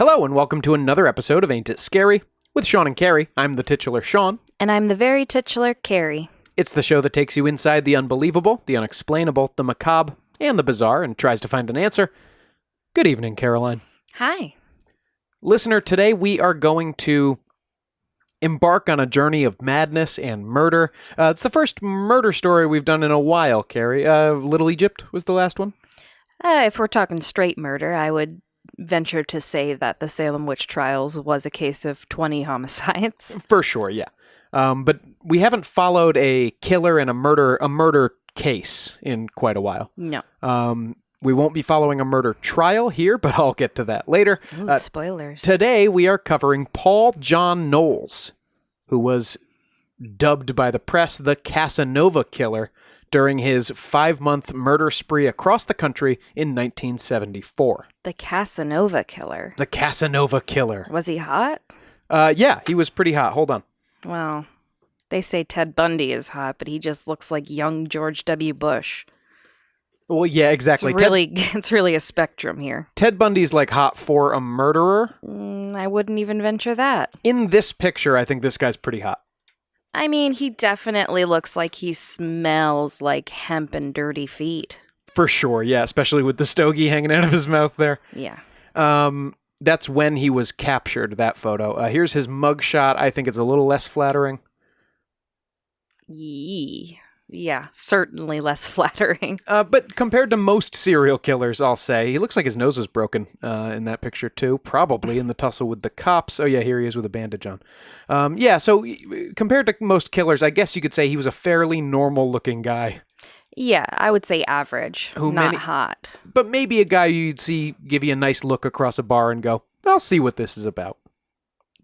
Hello and welcome to another episode of Ain't It Scary? With Sean and Carrie. I'm the titular Sean. And I'm the very titular Carrie. It's the show that takes you inside the unbelievable, the unexplainable, the macabre, and the bizarre and tries to find an answer. Good evening, Caroline. Hi. Listener, today we are going to embark on a journey of madness and murder. It's the first murder story we've done in a while, Carrie. Little Egypt was the last one. If we're talking straight murder, I would venture to say that the Salem witch trials was a case of 20 homicides. For sure, yeah. But we haven't followed a killer and a murder case in quite a while. No. We won't be following a murder trial here, but I'll get to that later. Ooh, spoilers. Today we are covering Paul John Knowles, who was dubbed by the press the Casanova Killer during his 5-month murder spree across the country in 1974. The Casanova Killer. The Casanova Killer. Was he hot? Yeah, he was pretty hot. Hold on. Well, they say Ted Bundy is hot, but he just looks like young George W. Bush. Well, yeah, exactly. It's really a spectrum here. Ted Bundy's like hot for a murderer. I wouldn't even venture that. In this picture, I think this guy's pretty hot. I mean, he definitely looks like he smells like hemp and dirty feet. For sure, yeah, especially with the stogie hanging out of his mouth there. Yeah. That's when he was captured, that photo. Here's his mugshot. I think it's a little less flattering. Yeah, certainly less flattering. But compared to most serial killers, I'll say, he looks like his nose was broken in that picture too. Probably in the tussle with the cops. Oh yeah, here he is with a bandage on. So compared to most killers, I guess you could say he was a fairly normal-looking guy. Yeah, I would say average, not hot. But maybe a guy you'd see give you a nice look across a bar and go, I'll see what this is about.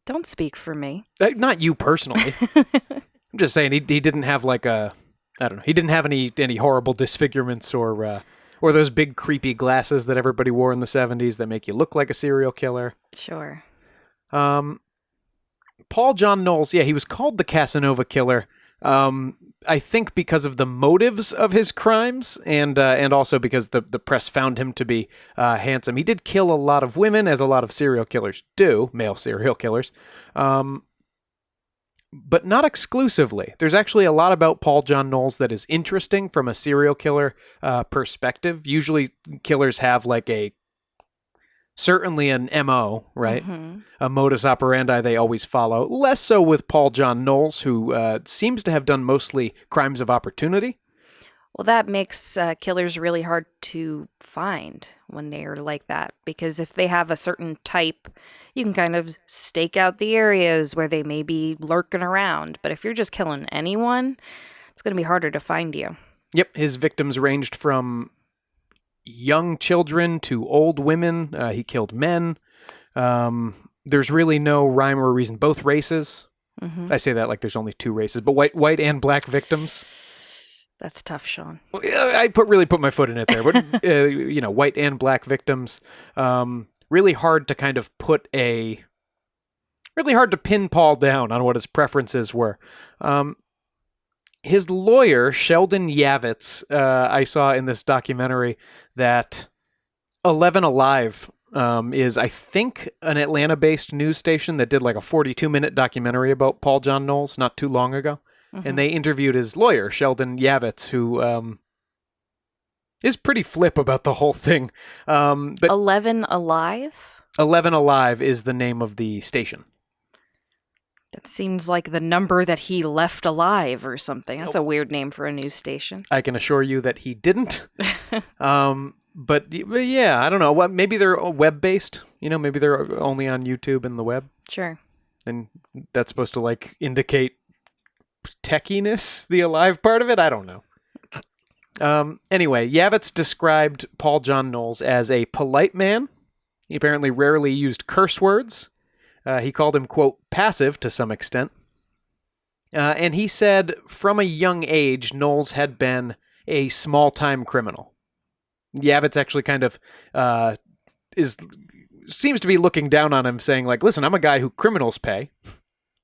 Don't speak for me. Not you personally. I'm just saying he didn't have like a... I don't know. He didn't have any horrible disfigurements or those big creepy glasses that everybody wore in the 70s that make you look like a serial killer. Sure. Paul John Knowles, yeah, he was called the Casanova Killer. I think because of the motives of his crimes and also because the press found him to be handsome. He did kill a lot of women, as a lot of serial killers do, male serial killers. But not exclusively. There's actually a lot about Paul John Knowles that is interesting from a serial killer perspective. Usually killers have like certainly an MO, right? Mm-hmm. A modus operandi they always follow. Less so with Paul John Knowles, who seems to have done mostly crimes of opportunity. Well, that makes killers really hard to find when they're like that, because if they have a certain type, you can kind of stake out the areas where they may be lurking around. But if you're just killing anyone, it's going to be harder to find you. Yep, his victims ranged from young children to old women. He killed men. There's really no rhyme or reason. Both races. Mm-hmm. I say that like there's only two races, but white and black victims. That's tough, Sean. I really put my foot in it there, but white and black victims. Really hard to kind of really hard to pin Paul down on what his preferences were. His lawyer, Sheldon Yavitz, I saw in this documentary that 11 Alive is, I think, an Atlanta-based news station that did like a 42-minute documentary about Paul John Knowles not too long ago. Mm-hmm. And they interviewed his lawyer, Sheldon Yavitz, who is pretty flip about the whole thing. But 11 Alive? 11 Alive is the name of the station. That seems like the number that he left alive or something. That's a weird name for a news station. I can assure you that he didn't. But yeah, I don't know. Maybe they're web-based. Maybe they're only on YouTube and the web. Sure. And that's supposed to like indicate techiness, the alive part of it? I don't know. Anyway, Yavitz described Paul John Knowles as a polite man. He apparently rarely used curse words. He called him, quote, passive to some extent. And he said from a young age, Knowles had been a small-time criminal. Yavitz actually kind of seems to be looking down on him, saying like, listen, I'm a guy who criminals pay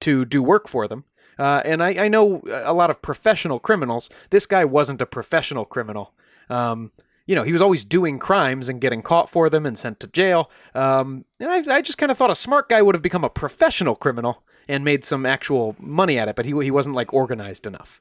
to do work for them. And I know a lot of professional criminals. This guy wasn't a professional criminal. he was always doing crimes and getting caught for them and sent to jail. And I just kind of thought a smart guy would have become a professional criminal and made some actual money at it, but he wasn't like organized enough.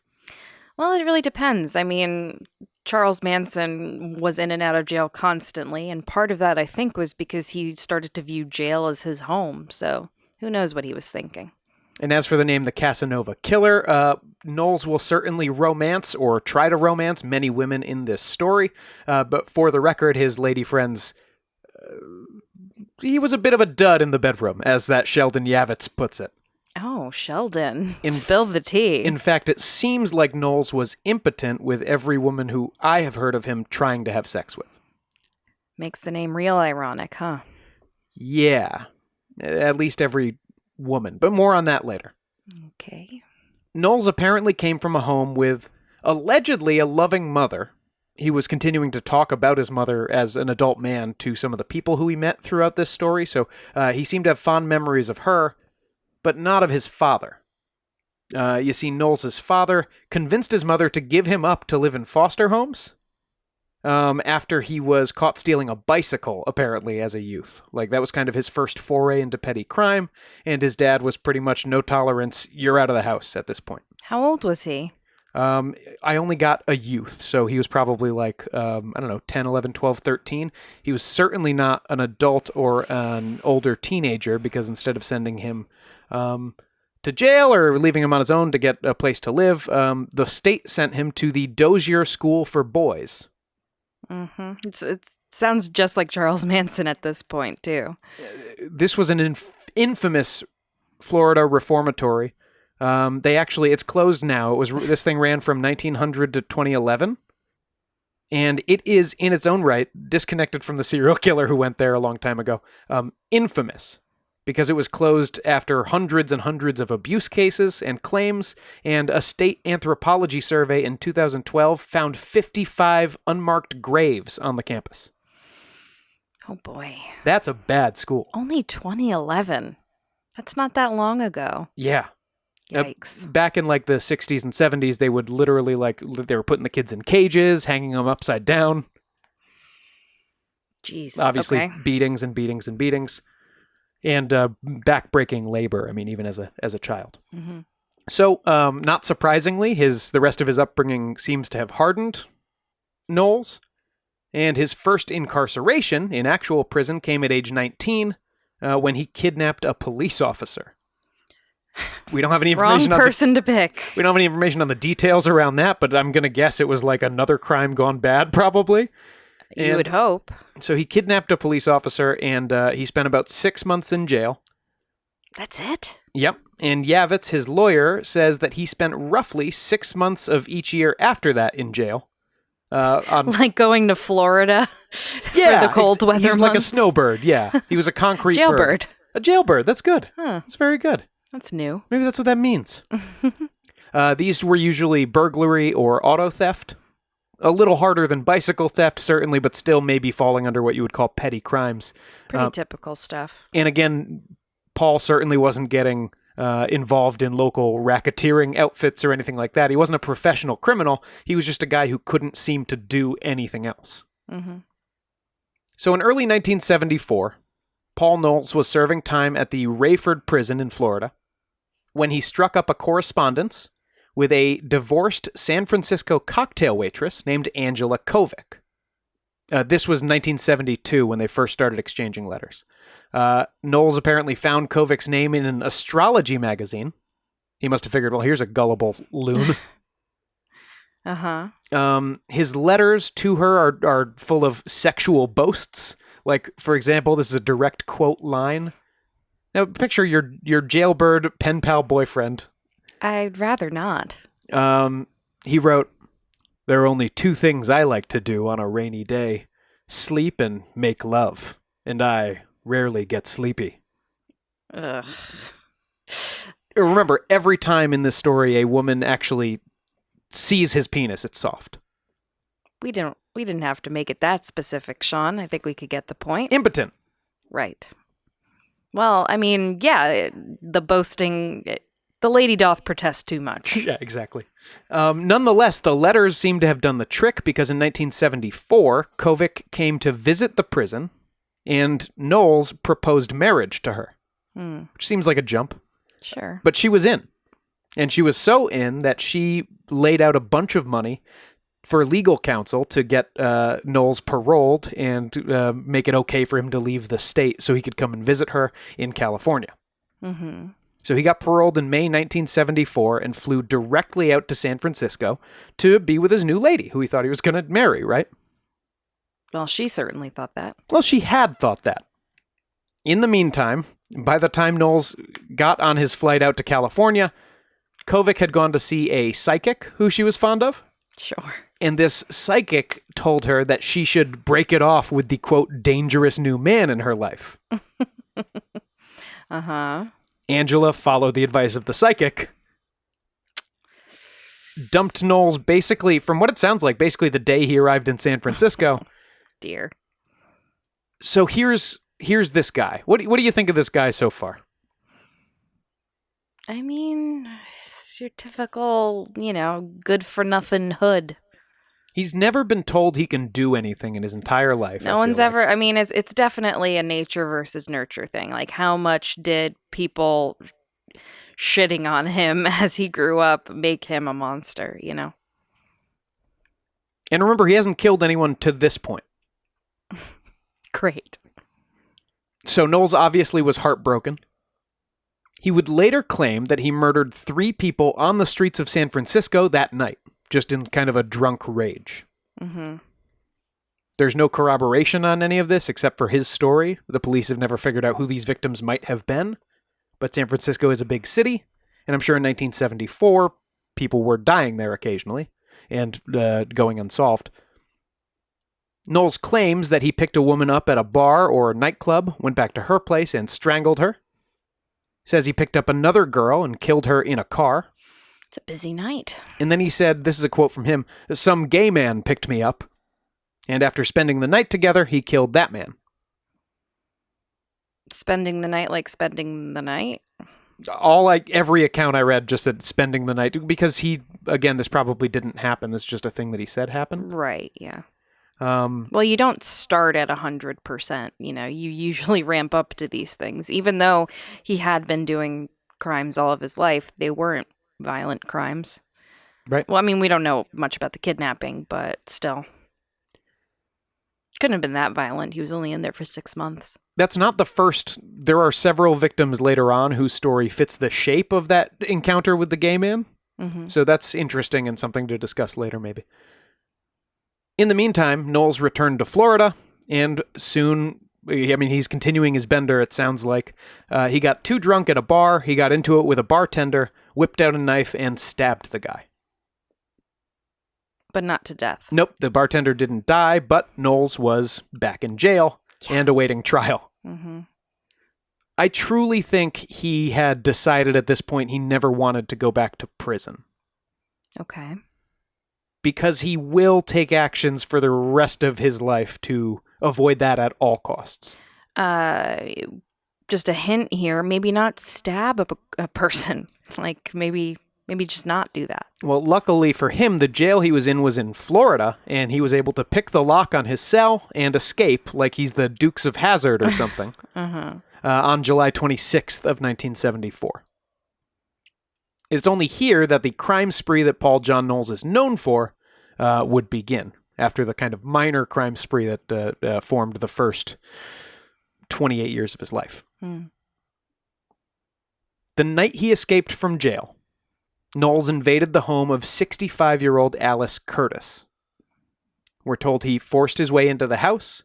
Well, it really depends. I mean, Charles Manson was in and out of jail constantly, and part of that, I think, was because he started to view jail as his home. So who knows what he was thinking. And as for the name, the Casanova Killer, Knowles will certainly romance or try to romance many women in this story. But for the record, his lady friends, he was a bit of a dud in the bedroom, as that Sheldon Yavitz puts it. Oh, Sheldon. Spill the tea. In fact, it seems like Knowles was impotent with every woman who I have heard of him trying to have sex with. Makes the name real ironic, huh? Yeah. At least every woman. But more on that later. Okay. Knowles apparently came from a home with allegedly a loving mother. He was continuing to talk about his mother as an adult man to some of the people who he met throughout this story, so he seemed to have fond memories of her, but not of his father. You see, Knowles' father convinced his mother to give him up to live in foster homes after he was caught stealing a bicycle, apparently, as a youth. Like, that was kind of his first foray into petty crime, and his dad was pretty much no tolerance, you're out of the house at this point. How old was he? I only got a youth, so he was probably like, 10, 11, 12, 13. He was certainly not an adult or an older teenager, because instead of sending him to jail or leaving him on his own to get a place to live, the state sent him to the Dozier School for Boys. Mm-hmm. It sounds just like Charles Manson at this point, too. This was an infamous Florida reformatory. It's closed now. This thing ran from 1900 to 2011. And it is, in its own right, disconnected from the serial killer who went there a long time ago. Infamous. Because it was closed after hundreds and hundreds of abuse cases and claims, and a state anthropology survey in 2012 found 55 unmarked graves on the campus. Oh boy. That's a bad school. Only 2011. That's not that long ago. Yeah. Yikes. Back in like the 60s and 70s, they would literally they were putting the kids in cages, hanging them upside down. Jeez. Obviously, okay. beatings and beatings and beatings. And backbreaking labor, I mean, even as a child. Mm-hmm. So, not surprisingly, the rest of his upbringing seems to have hardened Knowles. And his first incarceration in actual prison came at age 19 when he kidnapped a police officer. We don't have any information Wrong person to pick. We don't have any information on the details around that, but I'm going to guess it was like another crime gone bad, probably. You would hope. So he kidnapped a police officer, and he spent about 6 months in jail. That's it? Yep. And Yavitz, his lawyer, says that he spent roughly 6 months of each year after that in jail. Like going to Florida for the cold weather he's months? Like a snowbird, yeah. He was a concrete jailbird. A jailbird, that's good. Huh. That's very good. That's new. Maybe that's what that means. These were usually burglary or auto theft. A little harder than bicycle theft, certainly, but still maybe falling under what you would call petty crimes. Pretty typical stuff. And again, Paul certainly wasn't getting involved in local racketeering outfits or anything like that. He wasn't a professional criminal. He was just a guy who couldn't seem to do anything else. Mm-hmm. So in early 1974, Paul Knowles was serving time at the Rayford prison in Florida when he struck up a correspondence with a divorced San Francisco cocktail waitress named Angela Kovic. This was 1972 when they first started exchanging letters. Knowles apparently found Kovic's name in an astrology magazine. He must have figured, well, here's a gullible loon. Uh-huh. His letters to her are full of sexual boasts. Like, for example, this is a direct quote line. Now, picture your jailbird pen pal boyfriend. I'd rather not. He wrote, "There are only two things I like to do on a rainy day. Sleep and make love. And I rarely get sleepy." Ugh. Remember, every time in this story a woman actually sees his penis, it's soft. We didn't have to make it that specific, Sean. I think we could get the point. Impotent. Right. Well, I mean, yeah, the boasting, The lady doth protest too much. Yeah, exactly. Nonetheless, the letters seem to have done the trick because in 1974, Kovic came to visit the prison and Knowles proposed marriage to her, which seems like a jump. Sure. But she was in. And she was so in that she laid out a bunch of money for legal counsel to get Knowles paroled and make it okay for him to leave the state so he could come and visit her in California. Mm-hmm. So he got paroled in May 1974 and flew directly out to San Francisco to be with his new lady, who he thought he was going to marry, right? Well, she certainly thought that. Well, she had thought that. In the meantime, by the time Knowles got on his flight out to California, Kovic had gone to see a psychic who she was fond of. Sure. And this psychic told her that she should break it off with the, quote, dangerous new man in her life. Uh-huh. Angela followed the advice of the psychic, dumped Knowles basically, from what it sounds like, basically the day he arrived in San Francisco. Dear. So here's this guy. What do you think of this guy so far? I mean, it's your typical, good-for-nothing hood. He's never been told he can do anything in his entire life. No one's ever, I mean, it's definitely a nature versus nurture thing. Like, how much did people shitting on him as he grew up make him a monster, And remember, he hasn't killed anyone to this point. Great. So Knowles obviously was heartbroken. He would later claim that he murdered 3 people on the streets of San Francisco that night, just in kind of a drunk rage. Mm-hmm. There's no corroboration on any of this except for his story. The police have never figured out who these victims might have been. But San Francisco is a big city, and I'm sure in 1974, people were dying there occasionally and going unsolved. Knowles claims that he picked a woman up at a bar or a nightclub, went back to her place, and strangled her. Says he picked up another girl and killed her in a car. It's a busy night. And then he said, this is a quote from him, "Some gay man picked me up. And after spending the night together, he killed that man." Spending the night like spending the night? Every account I read just said spending the night, because this probably didn't happen. It's just a thing that he said happened. Right, yeah. Well, you don't start at 100%. You usually ramp up to these things. Even though he had been doing crimes all of his life, they weren't violent crimes. Right. Well, I mean, we don't know much about the kidnapping, but still. Couldn't have been that violent. He was only in there for 6 months. That's not the first. There are several victims later on whose story fits the shape of that encounter with the gay man. Mm-hmm. So that's interesting and something to discuss later, maybe. In the meantime, Knowles returned to Florida, and soon, he's continuing his bender, it sounds like. He got too drunk at a bar, he got into it with a bartender, whipped out a knife, and stabbed the guy. But not to death. Nope, the bartender didn't die, but Knowles was back in jail and awaiting trial. Mm-hmm. I truly think he had decided at this point he never wanted to go back to prison. Okay. Because he will take actions for the rest of his life to avoid that at all costs. Just a hint here, maybe not stab a person. Like, maybe just not do that. Well, luckily for him, the jail he was in Florida, and he was able to pick the lock on his cell and escape like he's the Dukes of Hazzard or something on July 26th of 1974. It's only here that the crime spree that Paul John Knowles is known for would begin, after the kind of minor crime spree that formed the first 28 years of his life. Mm. The night he escaped from jail, Knowles invaded the home of 65-year-old Alice Curtis. We're told he forced his way into the house,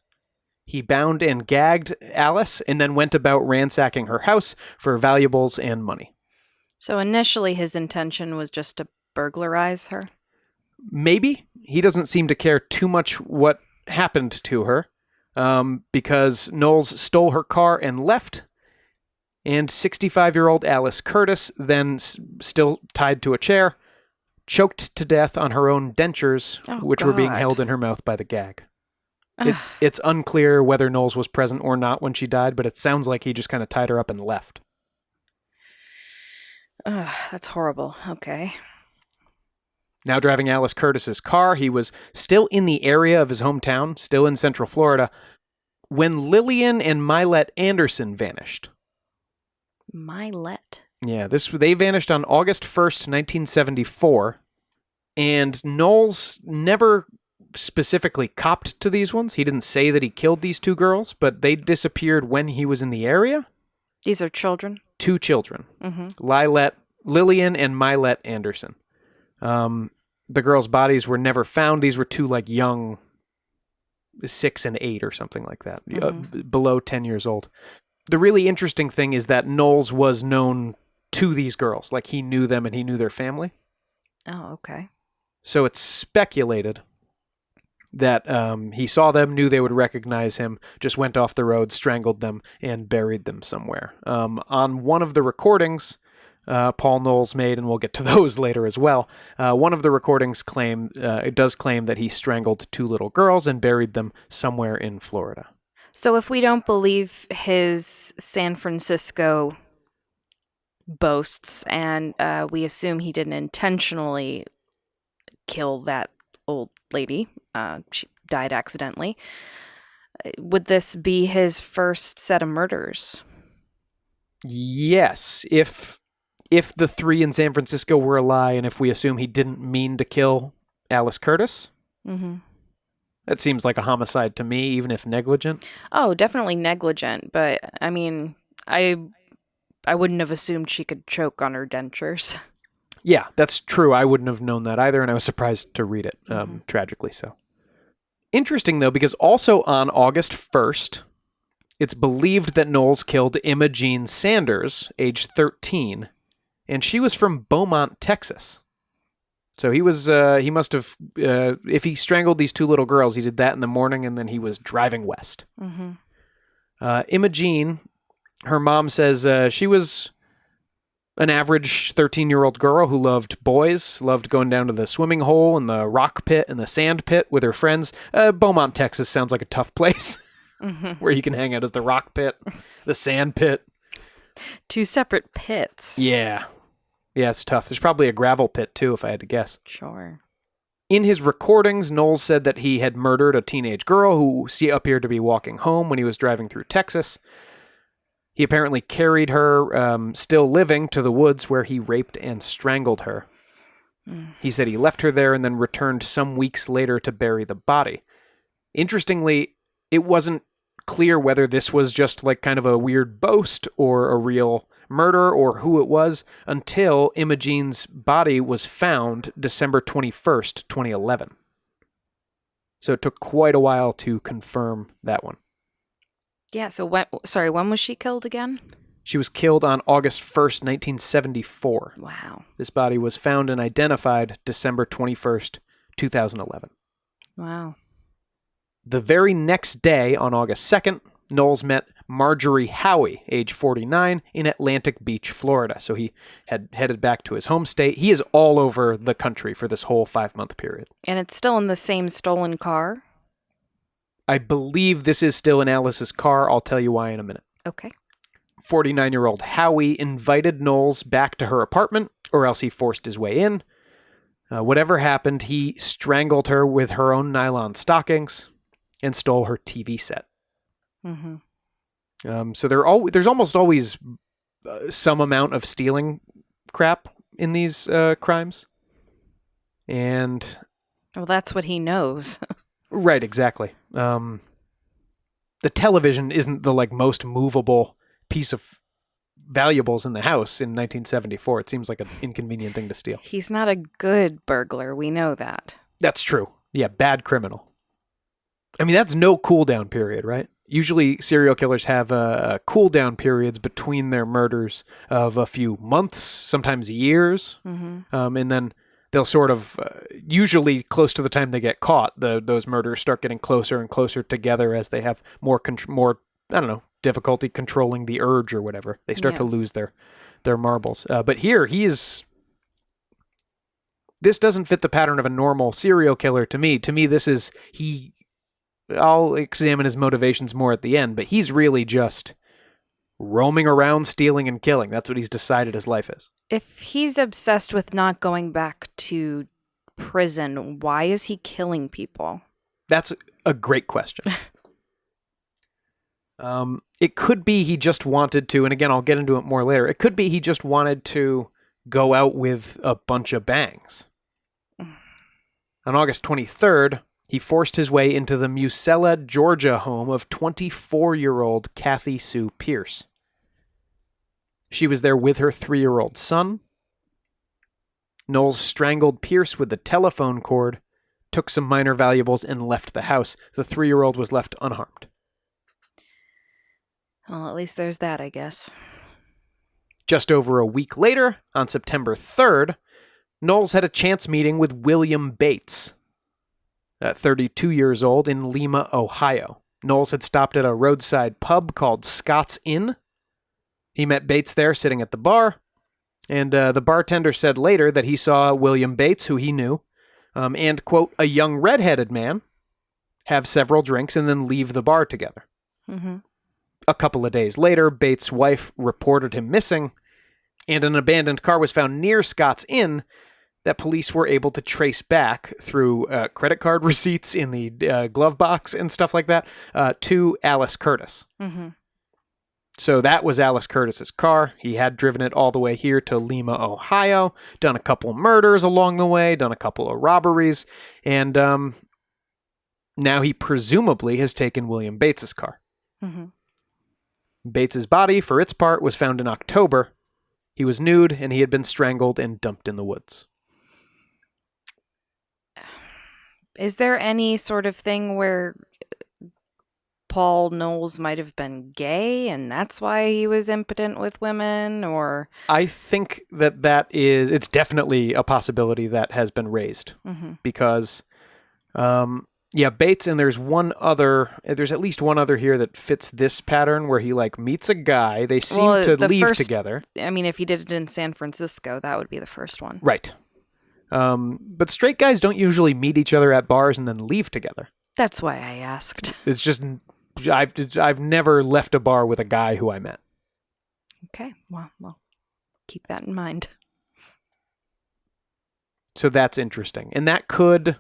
he bound and gagged Alice, and then went about ransacking her house for valuables and money. So initially his intention was just to burglarize her? Maybe. He doesn't seem to care too much what happened to her, because Knowles stole her car and left, and 65-year-old Alice Curtis, then still tied to a chair, choked to death on her own dentures, which were being held in her mouth by the gag. It's unclear whether Knowles was present or not when she died, but it sounds like he just kind of tied her up and left. Ugh, that's horrible. Okay. Now driving Alice Curtis's car, he was still in the area of his hometown, still in Central Florida, when Lillian and Mylette Anderson vanished. Mylette. Yeah, they vanished on August 1st, 1974, and Knowles never specifically copped to these ones. He didn't say that he killed these two girls, but they disappeared when he was in the area. These are children? 2 children. Mm-hmm. Lillian and Mylette Anderson. The girls' bodies were never found. These were 2 like young 6 and 8 or something like that, below 10 years old. The really interesting thing is that Knowles was known to these girls. Like, he knew them and he knew their family. Oh, okay. So it's speculated that he saw them, knew they would recognize him, just went off the road, strangled them, and buried them somewhere. On one of the recordings Paul Knowles made, and we'll get to those later as well, one of the recordings does claim that he strangled 2 little girls and buried them somewhere in Florida. So if we don't believe his San Francisco boasts, and we assume he didn't intentionally kill that old lady, she died accidentally, would this be his first set of murders? Yes, if the 3 in San Francisco were a lie, and if we assume he didn't mean to kill Alice Curtis, that seems like a homicide to me, even if negligent. Oh, definitely negligent, but I mean, I wouldn't have assumed she could choke on her dentures. Yeah, that's true. I wouldn't have known that either, and I was surprised to read it, tragically so. Interesting, though, because also on August 1st, it's believed that Knowles killed Emma Jean Sanders, age 13, and she was from Beaumont, Texas. So he must have, if he strangled these 2 little girls, he did that in the morning, and then he was driving west. Emma Jean, her mom says she was an average 13-year-old girl who loved boys, loved going down to the swimming hole and the rock pit and the sand pit with her friends. Beaumont, Texas sounds like a tough place where you can hang out as the rock pit, the sand pit. 2 separate pits. Yeah. Yeah, it's tough. There's probably a gravel pit, too, if I had to guess. Sure. In his recordings, Knowles said that he had murdered a teenage girl who appeared to be walking home when he was driving through Texas. He apparently carried her, still living, to the woods where he raped and strangled her. He said he left her there and then returned some weeks later to bury the body. Interestingly, it wasn't clear whether this was just like kind of a weird boast or a real murder or who it was until Emma Jean's body was found December 21st, 2011. So it took quite a while to confirm that one. Yeah, so when was she killed again? She was killed on August 1st, 1974. Wow. This body was found and identified December 21st, 2011. Wow. The very next day, on August 2nd, Knowles met Marjorie Howie, age 49, in Atlantic Beach, Florida. So he had headed back to his home state. He is all over the country for this whole 5-month period. And it's still in the same stolen car? I believe this is still in Alice's car. I'll tell you why in a minute. Okay. 49-year-old Howie invited Knowles back to her apartment, or else he forced his way in. Whatever happened, he strangled her with her own nylon stockings and stole her TV set. So there's almost always some amount of stealing crap in these crimes. And... well, that's what he knows. Right, exactly. The television isn't the most movable piece of valuables in the house in 1974. It seems like an inconvenient thing to steal. He's not a good burglar. We know that. That's true. Yeah, bad criminal. I mean, that's no cool down period, right? Usually serial killers have cool down periods between their murders of a few months, sometimes years. And then they'll sort of, usually close to the time they get caught, those murders start getting closer and closer together as they have more, I don't know, difficulty controlling the urge or whatever. They start to lose their marbles. But here, this doesn't fit the pattern of a normal serial killer to me. To me, this is, I'll examine his motivations more at the end, but he's really just roaming around, stealing and killing. That's what he's decided his life is. If he's obsessed with not going back to prison, why is he killing people? That's a great question. It could be he just wanted to, and again, I'll get into it more later. It could be he just wanted to go out with a bunch of bangs. On August 23rd, he forced his way into the Musella, Georgia home of 24-year-old Kathy Sue Pierce. She was there with her 3-year-old son. Knowles strangled Pierce with the telephone cord, took some minor valuables, and left the house. The 3-year-old was left unharmed. Well, at least there's that, I guess. Just over a week later, on September 3rd, Knowles had a chance meeting with William Bates, 32 years old, in Lima, Ohio. Knowles had stopped at a roadside pub called Scott's Inn. He met Bates there sitting at the bar, and the bartender said later that he saw William Bates, who he knew, and, quote, a young red-headed man, have several drinks and then leave the bar together. Mm-hmm. A couple of days later, Bates' wife reported him missing, and an abandoned car was found near Scott's Inn that police were able to trace back through credit card receipts in the glove box and stuff like that to Alice Curtis. Mm-hmm. So that was Alice Curtis's car. He had driven it all the way here to Lima, Ohio, done a couple murders along the way, done a couple of robberies, and now he presumably has taken William Bates's car. Mm-hmm. Bates's body, for its part, was found in October. He was nude, and he had been strangled and dumped in the woods. Is there any sort of thing where Paul Knowles might have been gay, and that's why he was impotent with women, or? I think it's definitely a possibility that has been raised, because, Bates, and there's at least one other here that fits this pattern where he meets a guy, they seem to leave together. I mean, if he did it in San Francisco, that would be the first one. Right. But straight guys don't usually meet each other at bars and then leave together. That's why I asked. It's just, I've never left a bar with a guy who I met. Okay, well, keep that in mind. So that's interesting. And that could,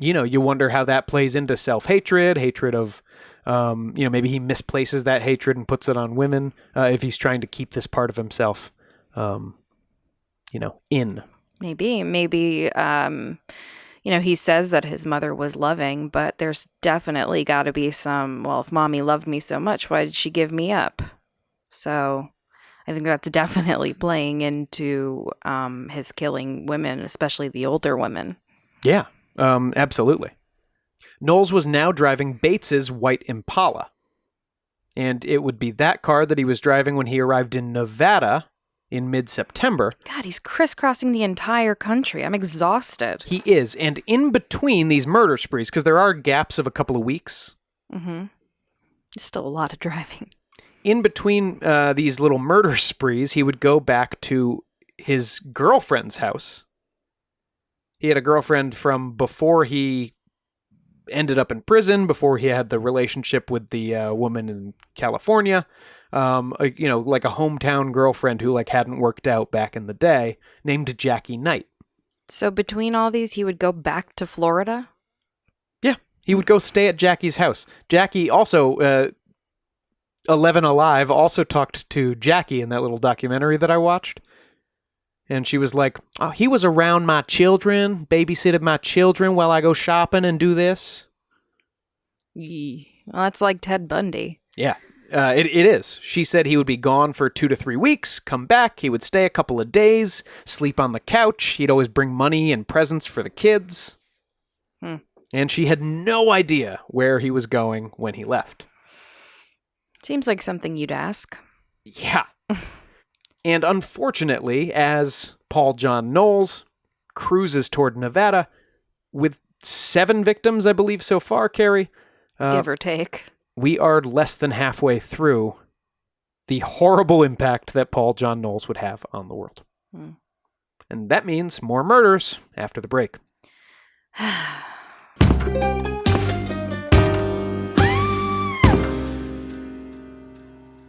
you wonder how that plays into self-hatred, hatred of, maybe he misplaces that hatred and puts it on women if he's trying to keep this part of himself, in. Maybe, he says that his mother was loving, but there's definitely got to be some, well, if mommy loved me so much, why did she give me up? So I think that's definitely playing into his killing women, especially the older women. Yeah. Absolutely. Knowles was now driving Bates's white Impala, and it would be that car that he was driving when he arrived in Nevada in mid-September. God, he's crisscrossing the entire country. I'm exhausted. He is, and in between these murder sprees, because there are gaps of a couple of weeks. Mm-hmm. There's still a lot of driving. In between these little murder sprees, he would go back to his girlfriend's house. He had a girlfriend from before he ended up in prison, before he had the relationship with the woman in California, like a hometown girlfriend who hadn't worked out back in the day, named Jackie Knight. So between all these, he would go back to Florida? Yeah, he would go stay at Jackie's house. Jackie also, 11 Alive, also talked to Jackie in that little documentary that I watched. And she was like, oh, he was around my children, babysitted my children while I go shopping and do this. Well, that's like Ted Bundy. Yeah, it is. She said he would be gone for 2 to 3 weeks, come back, he would stay a couple of days, sleep on the couch. He'd always bring money and presents for the kids. And she had no idea where he was going when he left. Seems like something you'd ask. Yeah. And unfortunately, as Paul John Knowles cruises toward Nevada, with 7 victims, I believe, so far, Carrie. Give or take. We are less than halfway through the horrible impact that Paul John Knowles would have on the world. And that means more murders after the break.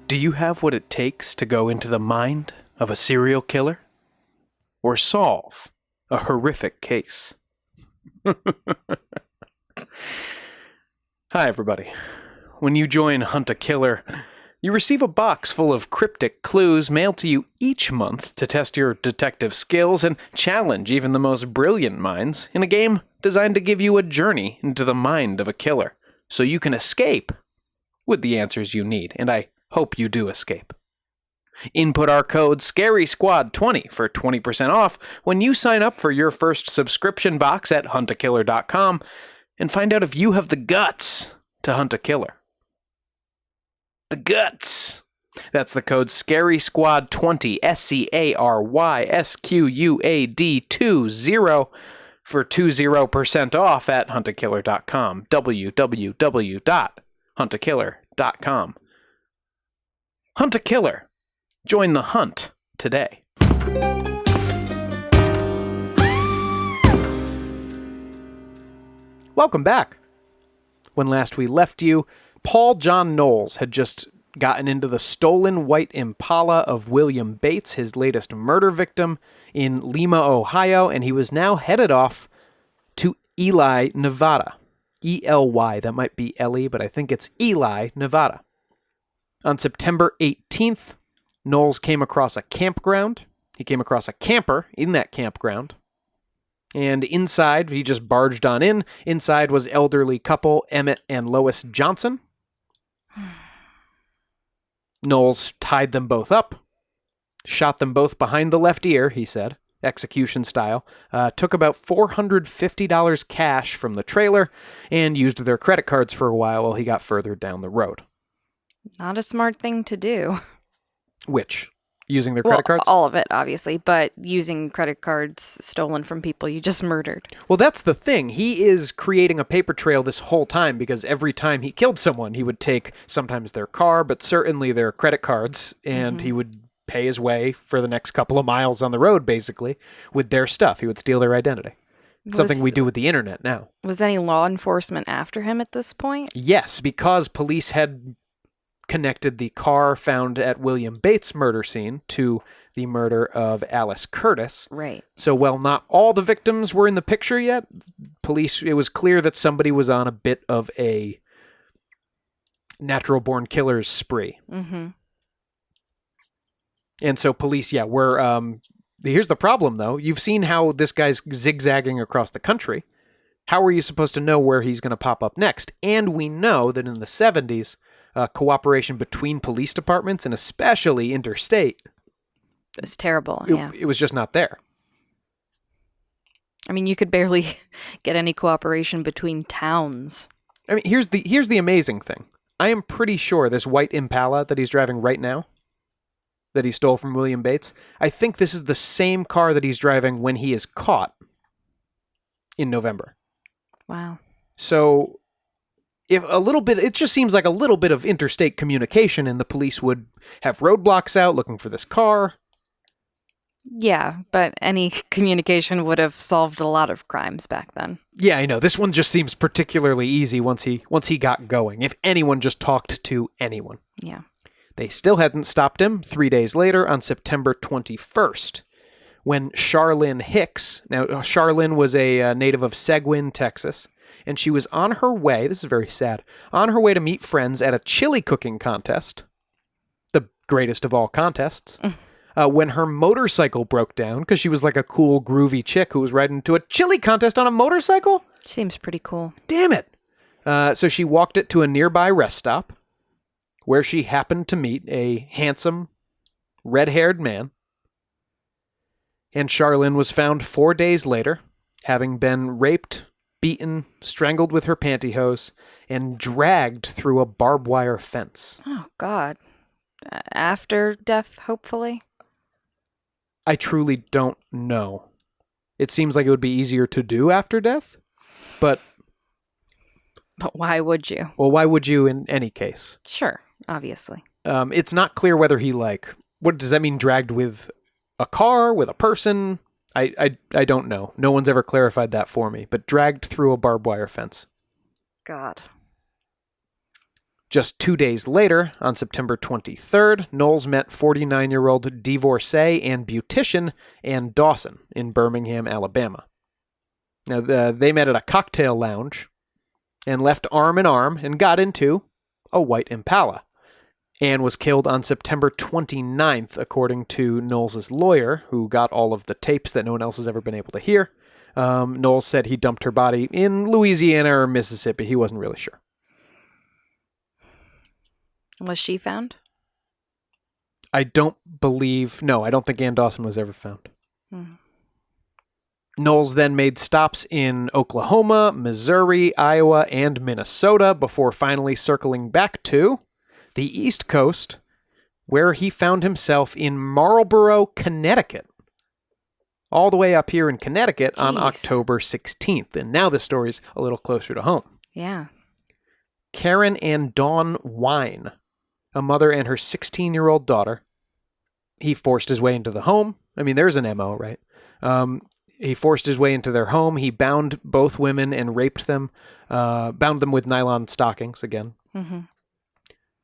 Do you have what it takes to go into the mind of a serial killer? Or solve a horrific case? Hi, everybody. When you join Hunt a Killer, you receive a box full of cryptic clues mailed to you each month to test your detective skills and challenge even the most brilliant minds in a game designed to give you a journey into the mind of a killer, so you can escape with the answers you need, and I hope you do escape. Input our code SCARYSQUAD20 for 20% off when you sign up for your first subscription box at huntakiller.com and find out if you have the guts to hunt a killer. The guts! That's the code SCARYSQUAD20, SCARYSQUAD20 for 20% off at huntakiller.com, www.huntakiller.com. Hunt a Killer. Join the hunt today. Welcome back. When last we left you, Paul John Knowles had just gotten into the stolen white Impala of William Bates, his latest murder victim, in Lima, Ohio, and he was now headed off to Ely, Nevada. E-L-Y, that might be Ellie, but I think it's Ely, Nevada. On September 18th, Knowles came across a campground. He came across a camper in that campground. And inside, he just barged on in. Inside was elderly couple Emmett and Lois Johnson. Knowles tied them both up, shot them both behind the left ear, he said, execution style, took about $450 cash from the trailer, and used their credit cards for a while he got further down the road. Not a smart thing to do. Which? Using their credit cards? All of it, obviously, but using credit cards stolen from people you just murdered. Well, that's the thing. He is creating a paper trail this whole time because every time he killed someone, he would take sometimes their car, but certainly their credit cards, and he would pay his way for the next couple of miles on the road, basically, with their stuff. He would steal their identity. It's something we do with the internet now. Was any law enforcement after him at this point? Yes, because police had connected the car found at William Bates' murder scene to the murder of Alice Curtis. Right. So while not all the victims were in the picture yet, it was clear that somebody was on a bit of a natural-born killer's spree. Mm-hmm. And so police, here's the problem, though. You've seen how this guy's zigzagging across the country. How are you supposed to know where he's going to pop up next? And we know that in the 70s, cooperation between police departments and especially interstate. It was terrible, It was just not there. I mean, you could barely get any cooperation between towns. I mean, here's the amazing thing. I am pretty sure this white Impala that he's driving right now, that he stole from William Bates, I think this is the same car that he's driving when he is caught in November. Wow. So it just seems like a little bit of interstate communication and the police would have roadblocks out looking for this car. Yeah, but any communication would have solved a lot of crimes back then. Yeah, I know. This one just seems particularly easy once he got going. If anyone just talked to anyone. Yeah. They still hadn't stopped him 3 days later on September 21st when Charlene Hicks, now Charlene was a native of Seguin, Texas, and she was on her way, this is very sad, on her way to meet friends at a chili cooking contest, the greatest of all contests, when her motorcycle broke down because she was like a cool, groovy chick who was riding to a chili contest on a motorcycle. Seems pretty cool. Damn it. So she walked it to a nearby rest stop where she happened to meet a handsome, red-haired man. And Charlene was found 4 days later, having been raped, beaten, strangled with her pantyhose, and dragged through a barbed wire fence. Oh, God. After death, hopefully? I truly don't know. It seems like it would be easier to do after death, but... But why would you? Well, why would you in any case? Sure, obviously. It's not clear whether he, what does that mean, dragged with a car, with a person? I don't know. No one's ever clarified that for me, but dragged through a barbed wire fence. God. Just 2 days later, on September 23rd, Knowles met 49-year-old divorcee and beautician Ann Dawson in Birmingham, Alabama. Now, they met at a cocktail lounge and left arm in arm and got into a white Impala. Ann was killed on September 29th, according to Knowles' lawyer, who got all of the tapes that no one else has ever been able to hear. Knowles said he dumped her body in Louisiana or Mississippi. He wasn't really sure. Was she found? I don't think Ann Dawson was ever found. Knowles then made stops in Oklahoma, Missouri, Iowa, and Minnesota before finally circling back to the East Coast, where he found himself in Marlborough, Connecticut. All the way up here in Connecticut on October 16th. And now this story's a little closer to home. Yeah. Karen and Dawn Wine, a mother and her 16-year-old daughter. He forced his way into the home. I mean, there's an MO, right? He forced his way into their home. He bound both women and raped them. Bound them with nylon stockings again. Mm-hmm.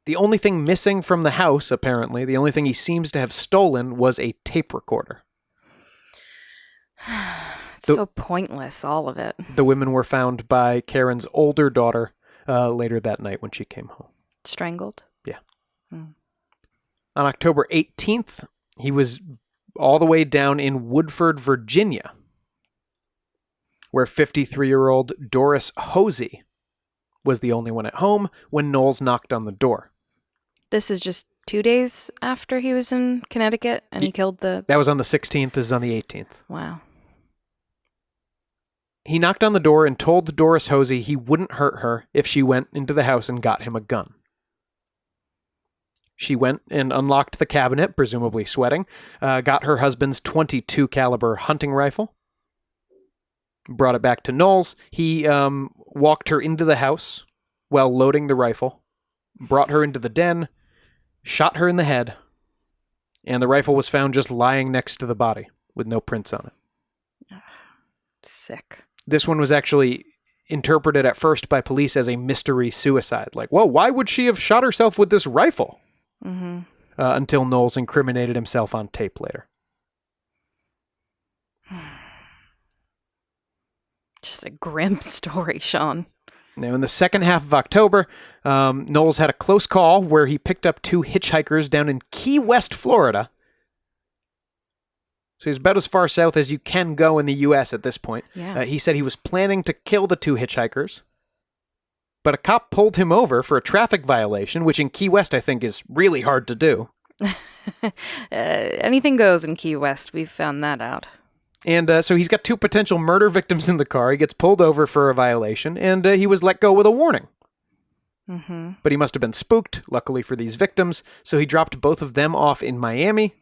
The only thing missing from the house, apparently, the only thing he seems to have stolen was a tape recorder. So pointless, all of it. The women were found by Karen's older daughter later that night when she came home. Strangled? Yeah. On October 18th, he was all the way down in Woodford, Virginia, where 53-year-old Doris Hosey was the only one at home when Knowles knocked on the door. This is just 2 days after he was in Connecticut and he killed the... That was on the 16th. This is on the 18th. Wow. He knocked on the door and told Doris Hosey he wouldn't hurt her if she went into the house and got him a gun. She went and unlocked the cabinet, presumably sweating, got her husband's .22 caliber hunting rifle, brought it back to Knowles. He walked her into the house while loading the rifle, brought her into the den, shot her in the head, and the rifle was found just lying next to the body with no prints on it. Sick. This one was actually interpreted at first by police as a mystery suicide. Like, well, why would she have shot herself with this rifle? Mm-hmm. Until Knowles incriminated himself on tape later. Just a grim story, Sean. Now, in the second half of October, Knowles had a close call where he picked up two hitchhikers down in Key West, Florida. So he's about as far south as you can go in the U.S. at this point. Yeah. He said he was planning to kill the two hitchhikers, but a cop pulled him over for a traffic violation, which in Key West I think is really hard to do. Anything goes in Key West. We've found that out. And so he's got two potential murder victims in the car. He gets pulled over for a violation, and he was let go with a warning. Mm-hmm. But he must have been spooked, luckily for these victims, so he dropped both of them off in Miami.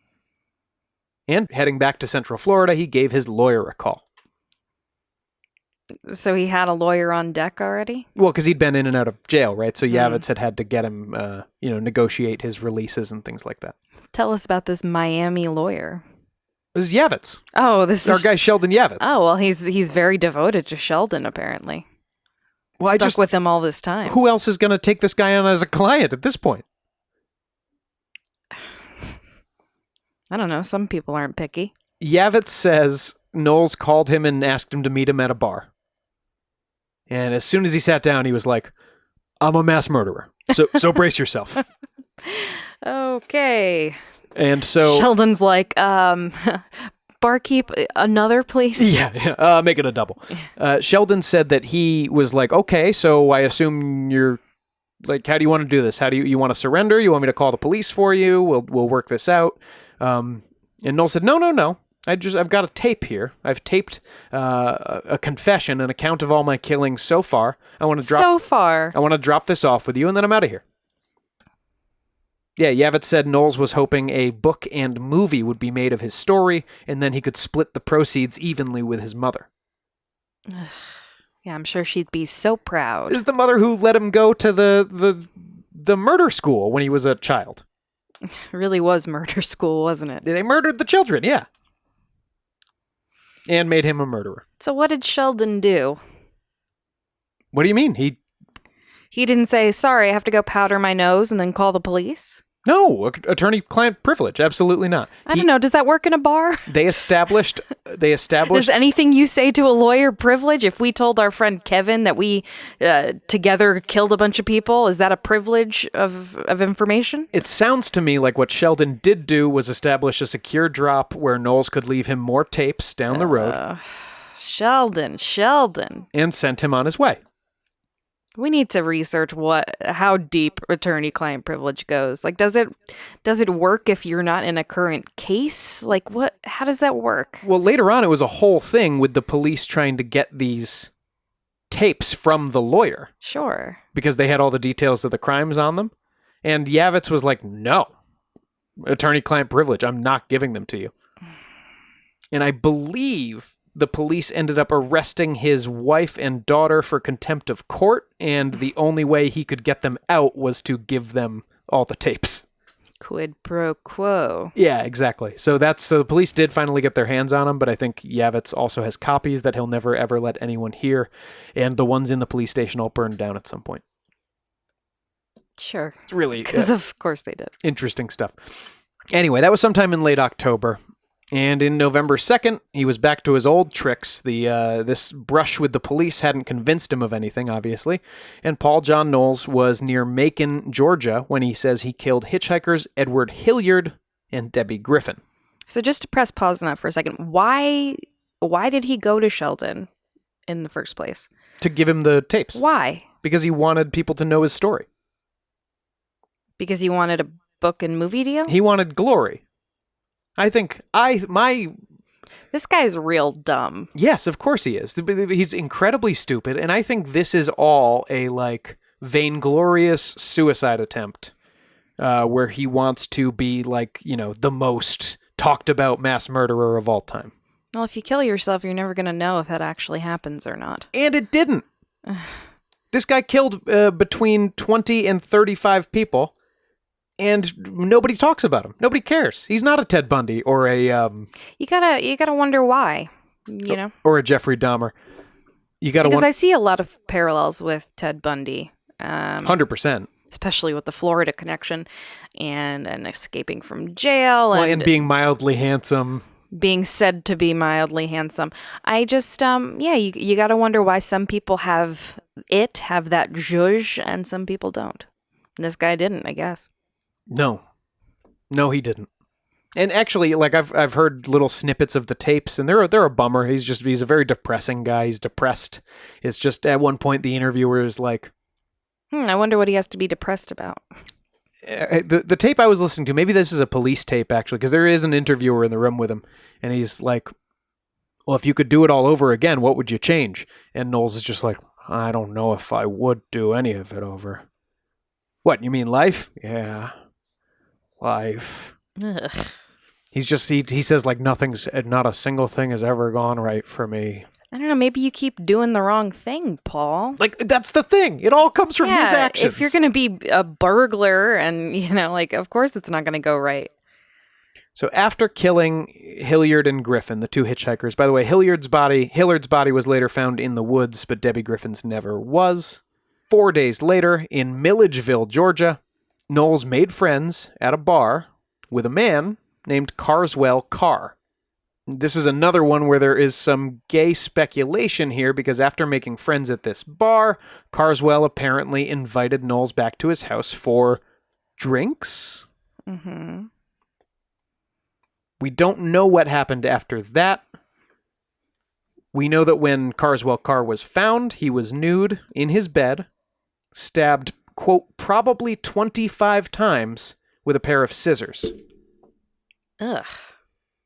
And heading back to Central Florida, he gave his lawyer a call. So he had a lawyer on deck already? Well, because he'd been in and out of jail, right? So Yavitz had to get him, negotiate his releases and things like that. Tell us about this Miami lawyer. This is Yavitz. Oh, this Our is... guy Sheldon Yavitz. Oh, well, he's very devoted to Sheldon, apparently. Well, Stuck with him all this time. Who else is going to take this guy on as a client at this point? I don't know. Some people aren't picky. Yavitz says Knowles called him and asked him to meet him at a bar. And as soon as he sat down, he was like, I'm a mass murderer. So brace yourself. Okay. And so... Sheldon's like, barkeep, another, please? Yeah, make it a double. Sheldon said that he was like, okay, so I assume you're... Like, how do you want to do this? How do you want to surrender? You want me to call the police for you? We'll work this out. And Knowles said, no. I've got a tape here. I've taped a confession, an account of all my killings so far. I want to drop this off with you, and then I'm out of here. Yeah, Yavitz said Knowles was hoping a book and movie would be made of his story, and then he could split the proceeds evenly with his mother. Yeah, I'm sure she'd be so proud. This is the mother who let him go to the murder school when he was a child. It really was murder school, wasn't it? They murdered the children, yeah. And made him a murderer. So what did Sheldon do? What do you mean? He didn't say, sorry, I have to go powder my nose and then call the police? No, attorney-client privilege, absolutely not. I don't know. Does that work in a bar? They established. Is anything you say to a lawyer privilege? If we told our friend Kevin that we together killed a bunch of people, is that a privilege of information? It sounds to me like what Sheldon did do was establish a secure drop where Knowles could leave him more tapes down the road. Sheldon. And sent him on his way. We need to research how deep attorney-client privilege goes. Like, does it work if you're not in a current case? Like, how does that work? Well, later on, it was a whole thing with the police trying to get these tapes from the lawyer. Sure. Because they had all the details of the crimes on them. And Yavitz was like, no, attorney-client privilege, I'm not giving them to you. And I believe the police ended up arresting his wife and daughter for contempt of court, and the only way he could get them out was to give them all the tapes. Quid pro quo. Yeah, exactly. So the police did finally get their hands on him, but I think Yavitz also has copies that he'll never ever let anyone hear, and the ones in the police station all burned down at some point. Sure. It's really because of course they did. Interesting stuff. Anyway, that was sometime in late October. And in November 2nd, he was back to his old tricks. This brush with the police hadn't convinced him of anything, obviously. And Paul John Knowles was near Macon, Georgia, when he says he killed hitchhikers Edward Hilliard and Debbie Griffin. So just to press pause on that for a second, why did he go to Sheldon in the first place? To give him the tapes. Why? Because he wanted people to know his story. Because he wanted a book and movie deal? He wanted glory. I think This guy's real dumb. Yes, of course he is. He's incredibly stupid, and I think this is all a, vainglorious suicide attempt, where he wants to be, the most talked about mass murderer of all time. Well, if you kill yourself, you're never going to know if that actually happens or not. And it didn't. This guy killed between 20 and 35 people. And nobody talks about him. Nobody cares. He's not a Ted Bundy or a You gotta wonder why. You know, or a Jeffrey Dahmer. I see a lot of parallels with Ted Bundy. 100%. Especially with the Florida connection and escaping from jail and being mildly handsome. Being said to be mildly handsome. I just you gotta wonder why some people have that zhuzh and some people don't. And this guy didn't, I guess. No, he didn't. And actually, I've heard little snippets of the tapes, and they're a bummer. He's a very depressing guy. He's depressed. It's just at one point the interviewer is like, I wonder what he has to be depressed about. The tape I was listening to, maybe this is a police tape actually, because there is an interviewer in the room with him, and he's like, well, if you could do it all over again, what would you change? And Knowles is just like, I don't know if I would do any of it over. What, you mean life? Yeah. Life. Ugh. He says not a single thing has ever gone right for me. I don't know, maybe you keep doing the wrong thing, Paul. That's the thing. It all comes from his actions. If you're going to be a burglar and, of course it's not going to go right. So after killing Hilliard and Griffin, the two hitchhikers, by the way, Hilliard's body was later found in the woods, but Debbie Griffin's never was. 4 days later, in Milledgeville, Georgia, Knowles made friends at a bar with a man named Carswell Carr. This is another one where there is some gay speculation here, because after making friends at this bar, Carswell apparently invited Knowles back to his house for drinks. Mm-hmm. We don't know what happened after that. We know that when Carswell Carr was found, he was nude in his bed, stabbed, quote, probably 25 times with a pair of scissors. Ugh.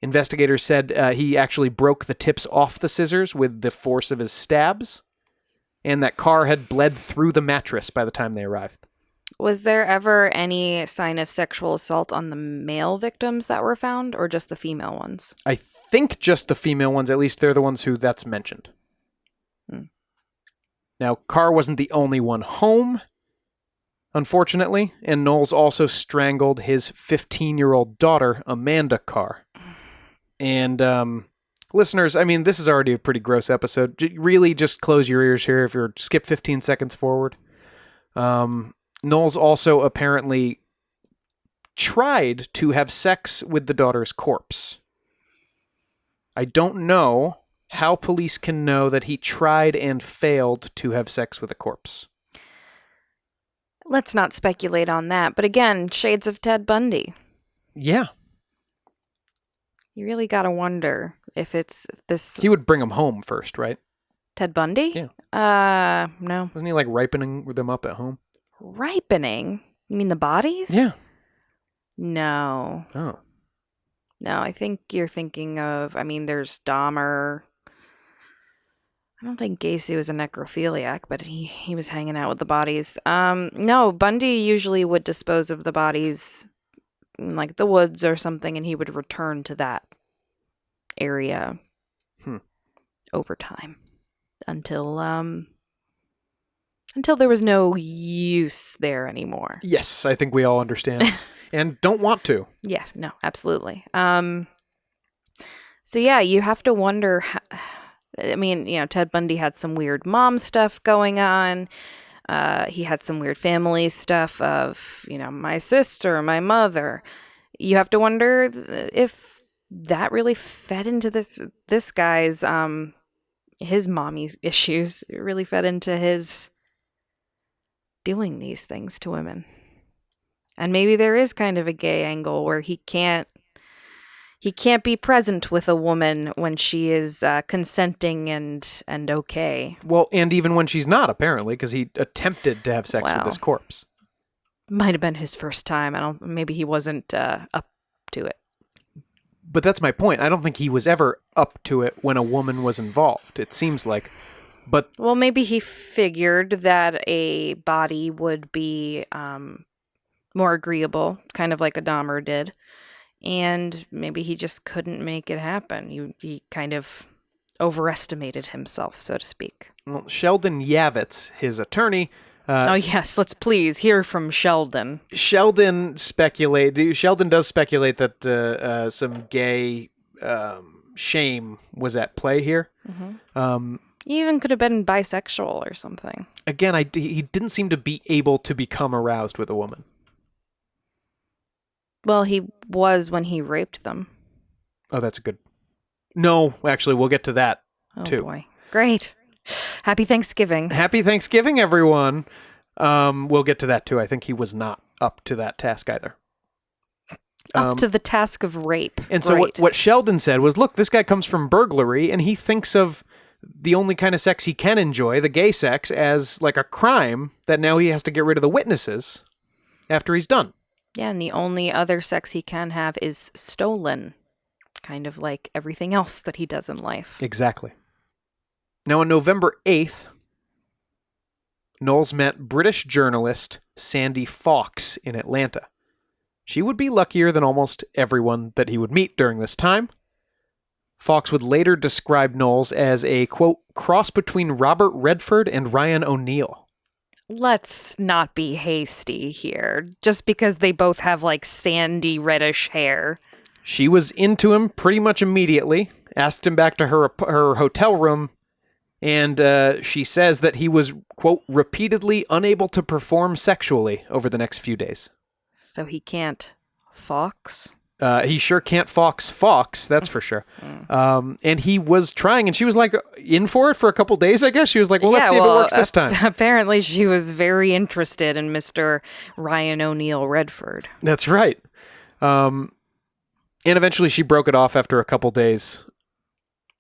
Investigators said he actually broke the tips off the scissors with the force of his stabs, and that Carr had bled through the mattress by the time they arrived. Was there ever any sign of sexual assault on the male victims that were found, or just the female ones? I think just the female ones. At least they're the ones who that's mentioned. Now, Carr wasn't the only one home, unfortunately, and Knowles also strangled his 15-year-old daughter, Amanda Carr. And listeners, I mean, this is already a pretty gross episode. Really just close your ears here if you're skip 15 seconds forward. Knowles also apparently tried to have sex with the daughter's corpse. I don't know how police can know that he tried and failed to have sex with a corpse. Let's not speculate on that. But again, shades of Ted Bundy. Yeah. You really got to wonder if it's this... He would bring them home first, right? Ted Bundy? Yeah. No. Wasn't he like ripening them up at home? Ripening? You mean the bodies? Yeah. No. Oh. No, I think you're thinking of, there's Dahmer. I don't think Gacy was a necrophiliac, but he was hanging out with the bodies. No, Bundy usually would dispose of the bodies in like the woods or something, and he would return to that area over time until there was no use there anymore. Yes, I think we all understand and don't want to. Yes, no, absolutely. So yeah, you have to wonder how, Ted Bundy had some weird mom stuff going on. He had some weird family stuff of, my sister, my mother. You have to wonder if that really fed into this guy's, his mommy's issues. It really fed into his doing these things to women. And maybe there is kind of a gay angle where he can't be present with a woman when she is consenting and okay. Well, and even when she's not, apparently, because he attempted to have sex with this corpse. Might have been his first time. Maybe he wasn't up to it. But that's my point. I don't think he was ever up to it when a woman was involved. It seems like. But well, maybe he figured that a body would be more agreeable, kind of like a Dahmer did. And maybe he just couldn't make it happen. He kind of overestimated himself, so to speak. Well, Sheldon Yavitz, his attorney... yes, let's please hear from Sheldon. Sheldon does speculate that some gay shame was at play here. Mm-hmm. He even could have been bisexual or something. Again, he didn't seem to be able to become aroused with a woman. Well, he was when he raped them. Oh, that's a good... No, actually, we'll get to that, too. Oh, boy. Great. Happy Thanksgiving. Happy Thanksgiving, everyone. We'll get to that, too. I think he was not up to that task either. Up to the task of rape. And so what Sheldon said was, look, this guy comes from burglary, and he thinks of the only kind of sex he can enjoy, the gay sex, as like a crime that now he has to get rid of the witnesses after he's done. Yeah, and the only other sex he can have is stolen. Kind of like everything else that he does in life. Exactly. Now, on November 8th, Knowles met British journalist Sandy Fox in Atlanta. She would be luckier than almost everyone that he would meet during this time. Fox would later describe Knowles as a, quote, cross between Robert Redford and Ryan O'Neal. Let's not be hasty here, just because they both have like sandy reddish hair. She was into him pretty much immediately, asked him back to her hotel room, and she says that he was, quote, repeatedly unable to perform sexually over the next few days. So he can't fox? He sure can't fox, that's for sure. And he was trying, and she was like in for it for a couple days, I guess. She was like, let's see if it works this time. Apparently she was very interested in Mr. Ryan O'Neal Redford. That's right. And eventually she broke it off after a couple days.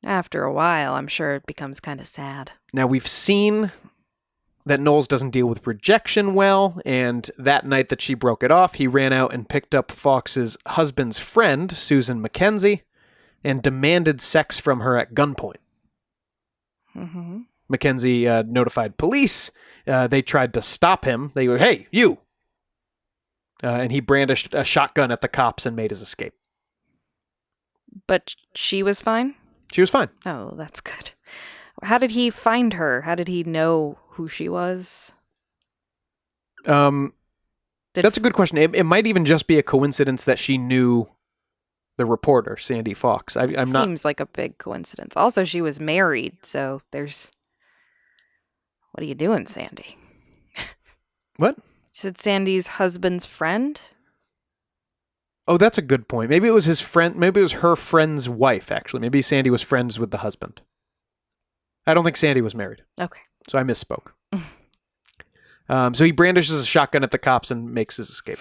After a while, I'm sure it becomes kind of sad. Now, we've seen that Knowles doesn't deal with rejection well, and that night that she broke it off, he ran out and picked up Fox's husband's friend, Susan Mackenzie, and demanded sex from her at gunpoint. Mm-hmm. Mackenzie notified police. They tried to stop him. They were, hey, you! And he brandished a shotgun at the cops and made his escape. But she was fine? She was fine. Oh, that's good. How did he find her? How did he know who she was? That's a good question. It might even just be a coincidence that she knew the reporter, Sandy Fox. I'm not. Seems like a big coincidence. Also, she was married, so there's... What are you doing, Sandy? What? She said Sandy's husband's friend? Oh, that's a good point. Maybe it was his friend. Maybe it was her friend's wife, actually. Maybe Sandy was friends with the husband. I don't think Sandy was married. Okay. So I misspoke. So he brandishes a shotgun at the cops and makes his escape.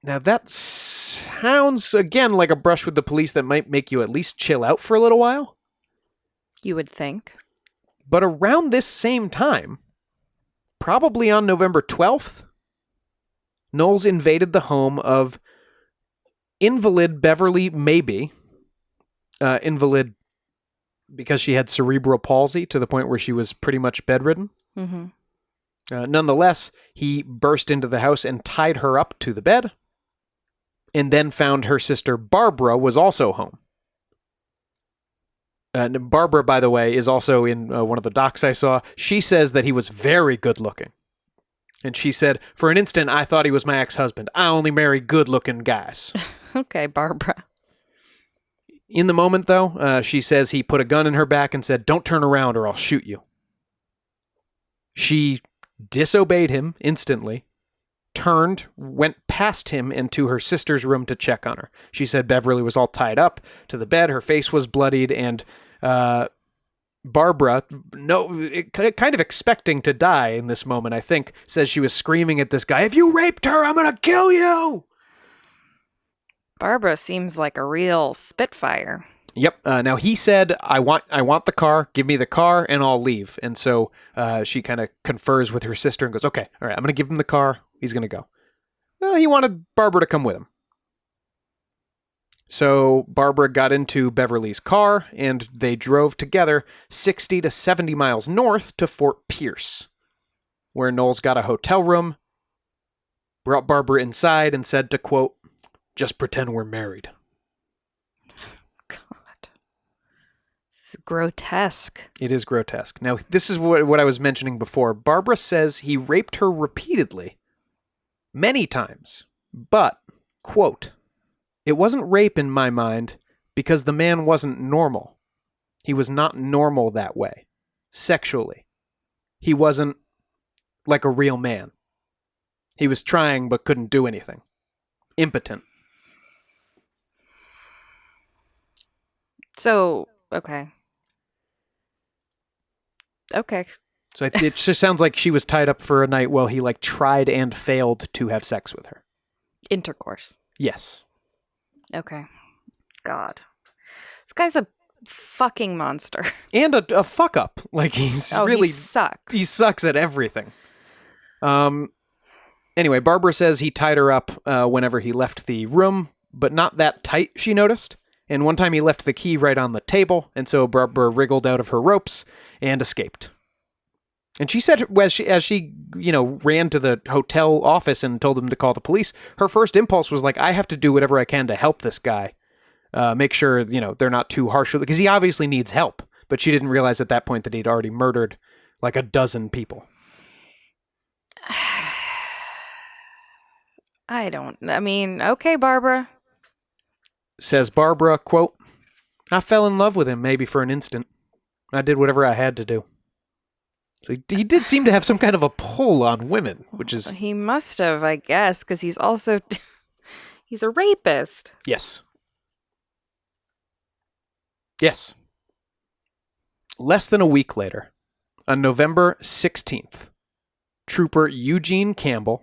Now that sounds, again, like a brush with the police that might make you at least chill out for a little while. You would think. But around this same time, probably on November 12th, Knowles invaded the home of invalid Beverly Maybe. Invalid because she had cerebral palsy to the point where she was pretty much bedridden. Mm-hmm. Nonetheless, he burst into the house and tied her up to the bed, and then found her sister Barbara was also home. Barbara, by the way, is also in one of the docs I saw. She says that he was very good looking. And she said, for an instant, I thought he was my ex-husband. I only marry good-looking guys. Okay, Barbara. In the moment, though, she says he put a gun in her back and said, don't turn around or I'll shoot you. She disobeyed him instantly, turned, went past him and to her sister's room to check on her. She said Beverly was all tied up to the bed, her face was bloodied, and Barbara, kind of expecting to die in this moment, I think, says she was screaming at this guy, if you raped her, I'm going to kill you! Barbara seems like a real spitfire. Yep. Now he said, I want the car, give me the car, and I'll leave. And so she kind of confers with her sister and goes, okay, all right, I'm going to give him the car. He's going to go. He wanted Barbara to come with him. So Barbara got into Beverly's car, and they drove together 60 to 70 miles north to Fort Pierce, where Knowles got a hotel room, brought Barbara inside, and said to, quote, just pretend we're married. God. This is grotesque. It is grotesque. Now, this is what I was mentioning before. Barbara says he raped her repeatedly, many times, but, quote, it wasn't rape in my mind because the man wasn't normal. He was not normal that way, sexually. He wasn't like a real man. He was trying but couldn't do anything. Impotent. So, okay. Okay. So it just sounds like she was tied up for a night while he tried and failed to have sex with her. Intercourse. Yes. Okay. God. This guy's a fucking monster. And a fuck up. He's really... He sucks. He sucks at everything. Anyway, Barbara says he tied her up whenever he left the room, but not that tight, she noticed. And one time he left the key right on the table, and so Barbara wriggled out of her ropes and escaped. And she said as she ran to the hotel office and told them to call the police, her first impulse was I have to do whatever I can to help this guy. Make sure, they're not too harsh, because he obviously needs help. But she didn't realize at that point that he'd already murdered a dozen people. Okay, Barbara. Says Barbara, quote, I fell in love with him maybe for an instant. I did whatever I had to do. So he did seem to have some kind of a pull on women, which is... He must have, I guess, because he's also... he's a rapist. Yes. Yes. Less than a week later, on November 16th, Trooper Eugene Campbell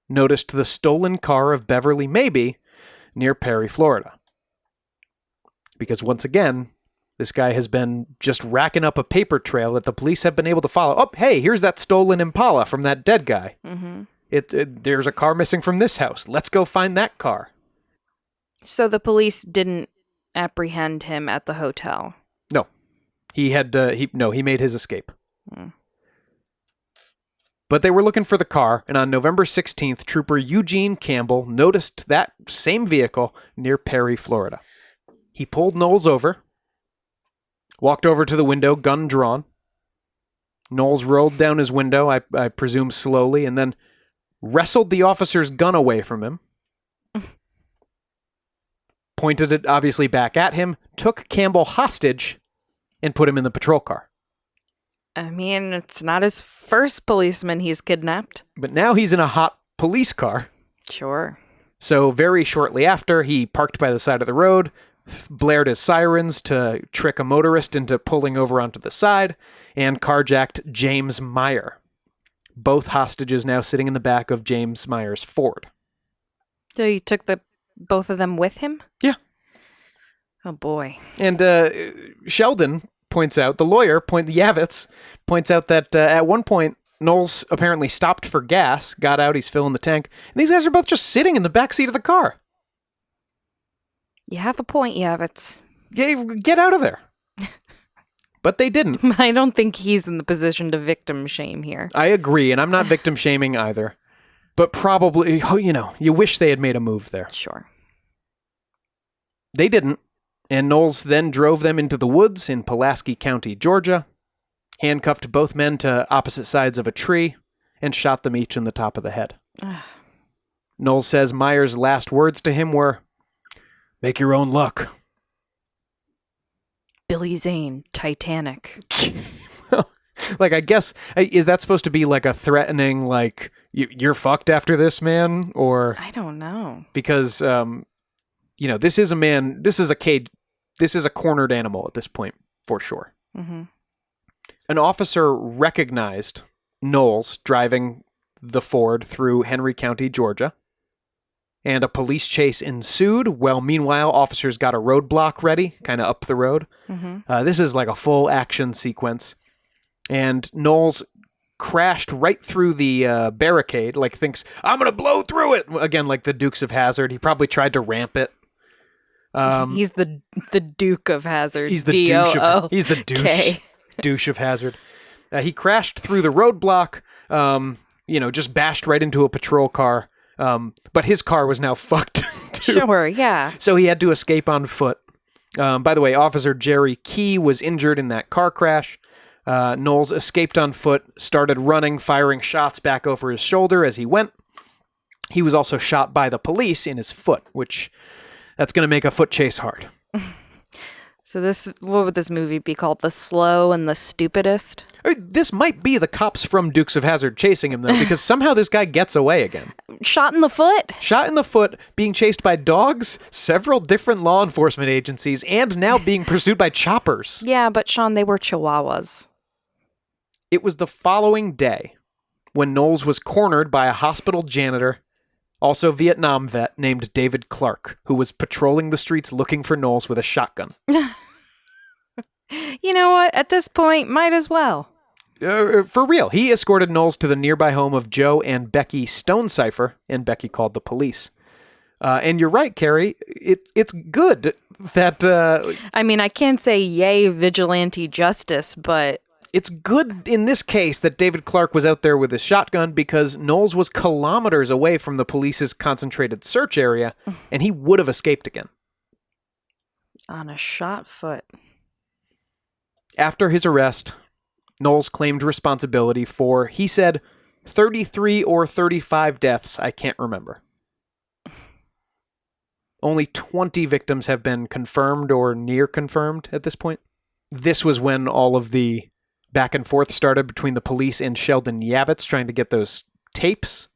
noticed the stolen car of Beverly Maybe near Perry, Florida. Because once again, this guy has been just racking up a paper trail that the police have been able to follow. Oh, hey, here's that stolen Impala from that dead guy. Mm-hmm. There's a car missing from this house. Let's go find that car. So the police didn't apprehend him at the hotel? No. He made his escape. Mm. But they were looking for the car, and on November 16th, Trooper Eugene Campbell noticed that same vehicle near Perry, Florida. He pulled Knowles over, walked over to the window, gun drawn. Knowles rolled down his window, I presume slowly, and then wrestled the officer's gun away from him. Pointed it obviously back at him, took Campbell hostage, and put him in the patrol car. I mean, it's not his first policeman he's kidnapped. But now he's in a hot police car. Sure. So very shortly after, he parked by the side of the road, blared his sirens to trick a motorist into pulling over onto the side, and carjacked James Meyer. Both hostages now sitting in the back of James Meyer's Ford. So he took both of them with him? Yeah. Oh, boy. And Sheldon points out, Yavitz points out that at one point, Knowles apparently stopped for gas, got out, he's filling the tank, and these guys are both just sitting in the back seat of the car. You have a point, Yavitz. Get out of there. But they didn't. I don't think he's in the position to victim shame here. I agree, and I'm not victim shaming either. But probably, you wish they had made a move there. Sure. They didn't, and Knowles then drove them into the woods in Pulaski County, Georgia, handcuffed both men to opposite sides of a tree, and shot them each in the top of the head. Knowles says Meyer's last words to him were, "Make your own luck." Billy Zane, Titanic. I guess, is that supposed to be like a threatening, like, you're fucked after this, man? Or I don't know. Because, this is a cornered animal at this point, for sure. Mm-hmm. An officer recognized Knowles driving the Ford through Henry County, Georgia, and a police chase ensued. Well, meanwhile, officers got a roadblock ready, kind of up the road. Mm-hmm. This is like a full action sequence. And Knowles crashed right through the barricade, like thinks, I'm going to blow through it. Again, like the Dukes of Hazzard. He probably tried to ramp it. He's the Duke of Hazzard. He's the douche of Hazzard. He crashed through the roadblock, just bashed right into a patrol car. But his car was now fucked too. Sure, yeah. So he had to escape on foot. By the way, Officer Jerry Key was injured in that car crash. Knowles escaped on foot, started running, firing shots back over his shoulder as he went. He was also shot by the police in his foot, that's going to make a foot chase hard. So what would this movie be called? The Slow and the Stupidest? This might be the cops from Dukes of Hazzard chasing him, though, because somehow this guy gets away again. Shot in the foot? Shot in the foot, being chased by dogs, several different law enforcement agencies, and now being pursued by choppers. Yeah, but Sean, they were chihuahuas. It was the following day when Knowles was cornered by a hospital janitor, also Vietnam vet, named David Clark, who was patrolling the streets looking for Knowles with a shotgun. You know what? At this point, might as well. For real. He escorted Knowles to the nearby home of Joe and Becky Stonecipher, and Becky called the police. And you're right, Carrie. It's good that... I can't say yay vigilante justice, but... It's good in this case that David Clark was out there with his shotgun because Knowles was kilometers away from the police's concentrated search area, and he would have escaped again. On a shot foot. After his arrest, Knowles claimed responsibility for, he said, 33 or 35 deaths, I can't remember. Only 20 victims have been confirmed or near confirmed at this point. This was when all of the back and forth started between the police and Sheldon Yavitz trying to get those tapes.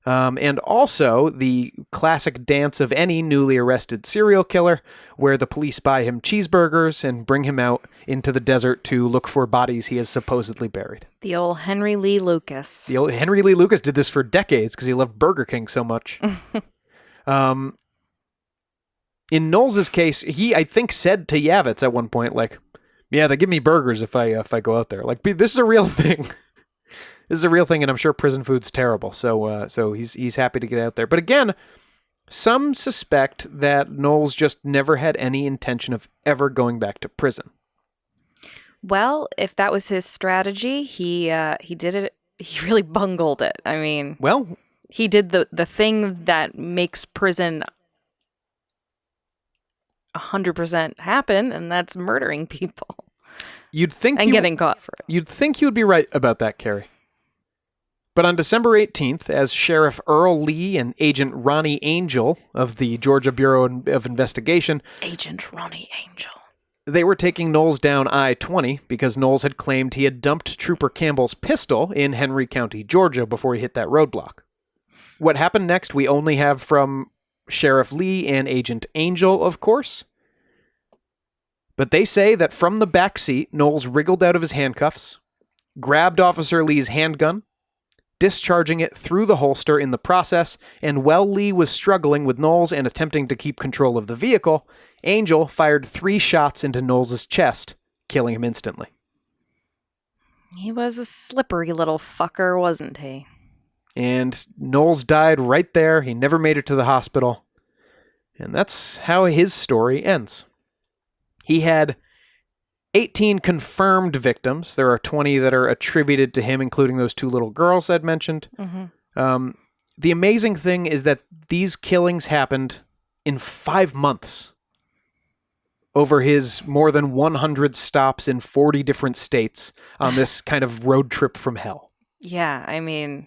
And also the classic dance of any newly arrested serial killer, where the police buy him cheeseburgers and bring him out into the desert to look for bodies he has supposedly buried. The old Henry Lee Lucas. The old Henry Lee Lucas did this for decades because he loved Burger King so much. In Knowles' case, he, I think, said to Yavitz at one point, like, yeah, they give me burgers if I go out there. Like, this is a real thing. This is a real thing, and I'm sure prison food's terrible. So he's happy to get out there. But again, some suspect that Knowles just never had any intention of ever going back to prison. Well, if that was his strategy, he did it. He really bungled it. I mean, well, he did the thing that makes prison 100% happen, and that's murdering people. You'd think getting caught for it. You'd think you'd be right about that, Carrie. But on December 18th, as Sheriff Earl Lee and Agent Ronnie Angel of the Georgia Bureau of Investigation... Agent Ronnie Angel. They were taking Knowles down I-20 because Knowles had claimed he had dumped Trooper Campbell's pistol in Henry County, Georgia, before he hit that roadblock. What happened next, we only have from Sheriff Lee and Agent Angel, of course. But they say that from the back seat, Knowles wriggled out of his handcuffs, grabbed Officer Lee's handgun, discharging it through the holster in the process, and while Lee was struggling with Knowles and attempting to keep control of the vehicle, Angel fired 3 shots into Knowles' chest, killing him instantly. He was a slippery little fucker, wasn't he? And Knowles died right there. He never made it to the hospital. And that's how his story ends. He had 18 confirmed victims. There are 20 that are attributed to him, including those 2 little girls I'd mentioned. Mm-hmm. The amazing thing is that these killings happened in 5 months over his more than 100 stops in 40 different states on this kind of road trip from hell. Yeah, I mean,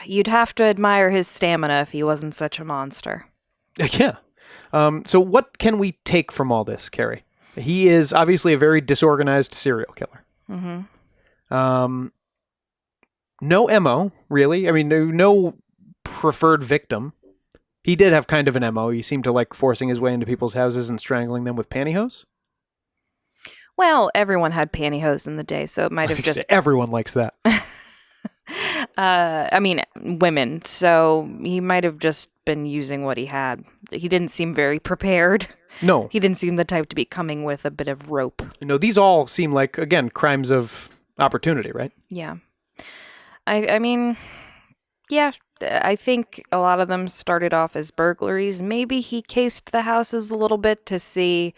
you'd have to admire his stamina if he wasn't such a monster. Yeah. So what can we take from all this, Carrie? He is obviously a very disorganized serial killer. Mm-hmm. No MO, really. I mean, no preferred victim. He did have kind of an MO. He seemed to like forcing his way into people's houses and strangling them with pantyhose. Well, everyone had pantyhose in the day, so it might have just... Everyone likes that. I mean, women. So he might have just been using what he had. He didn't seem very prepared. No. He didn't seem the type to be coming with a bit of rope. These all seem like, again, crimes of opportunity, right? Yeah. I mean, yeah, I think a lot of them started off as burglaries. Maybe he cased the houses a little bit to see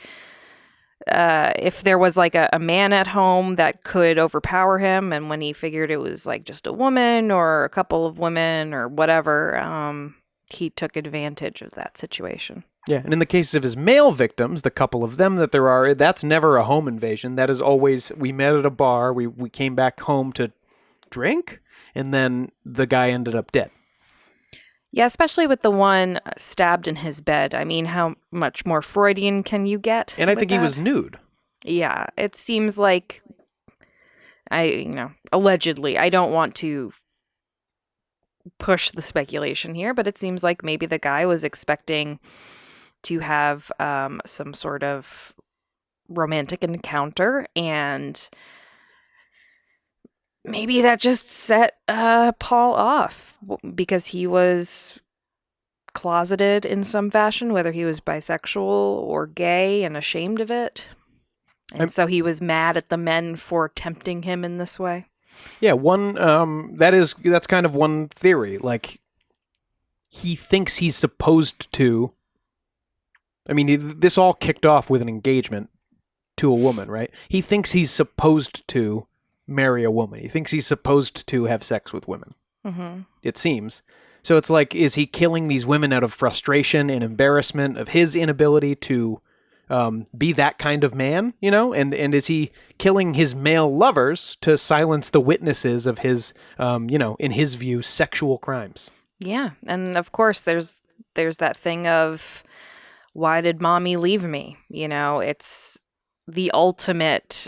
if there was like a man at home that could overpower him. And when he figured it was like just a woman or a couple of women or whatever, he took advantage of that situation. Yeah, and in the cases of his male victims, the couple of them that there are, that's never a home invasion. That is always, we met at a bar, we came back home to drink, and then the guy ended up dead. Yeah, especially with the one stabbed in his bed. I mean, how much more Freudian can you get? And I think he was nude. Yeah, it seems like, allegedly, I don't want to push the speculation here, but it seems like maybe the guy was expecting to have some sort of romantic encounter, and maybe that just set Paul off because he was closeted in some fashion, whether he was bisexual or gay and ashamed of it. And so he was mad at the men for tempting him in this way. Yeah, that's kind of one theory. Like, he thinks he's supposed to. I mean, this all kicked off with an engagement to a woman, right? He thinks he's supposed to marry a woman. He thinks he's supposed to have sex with women. Mm-hmm. It seems. So it's like, is he killing these women out of frustration and embarrassment of his inability to be that kind of man, And is he killing his male lovers to silence the witnesses of his, in his view, sexual crimes? Yeah, and of course there's that thing of, why did mommy leave me? It's the ultimate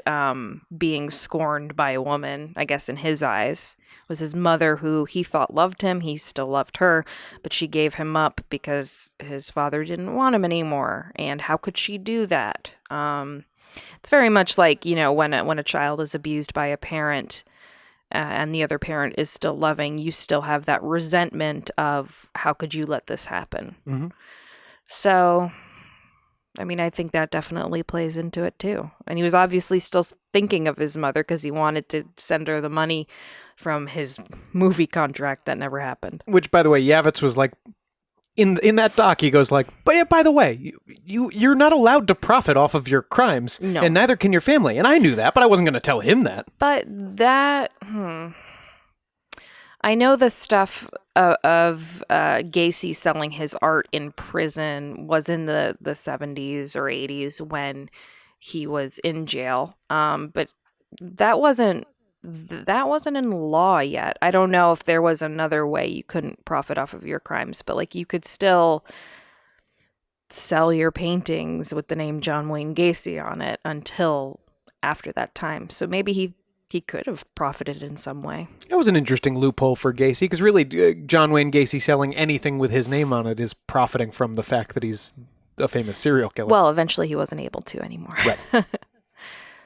being scorned by a woman, I guess, in his eyes. Was his mother, who he thought loved him. He still loved her, but she gave him up because his father didn't want him anymore. And how could she do that? It's very much like, when a child is abused by a parent and the other parent is still loving, you still have that resentment of, how could you let this happen? Mm-hmm. So, I mean, I think that definitely plays into it too. And he was obviously still thinking of his mother because he wanted to send her the money from his movie contract that never happened. Which, by the way, Yavitz was like, in that doc, he goes like, but yeah, by the way, you're not allowed to profit off of your crimes, no. And neither can your family. And I knew that, but I wasn't going to tell him that. But that, I know the stuff of Gacy selling his art in prison was in the 70s or 80s when he was in jail. But that wasn't in law yet. I don't know if there was another way you couldn't profit off of your crimes, but like you could still sell your paintings with the name John Wayne Gacy on it until after that time. So maybe he could have profited in some way. That was an interesting loophole for Gacy, because really, John Wayne Gacy selling anything with his name on it is profiting from the fact that he's a famous serial killer. Well, eventually he wasn't able to anymore. Right.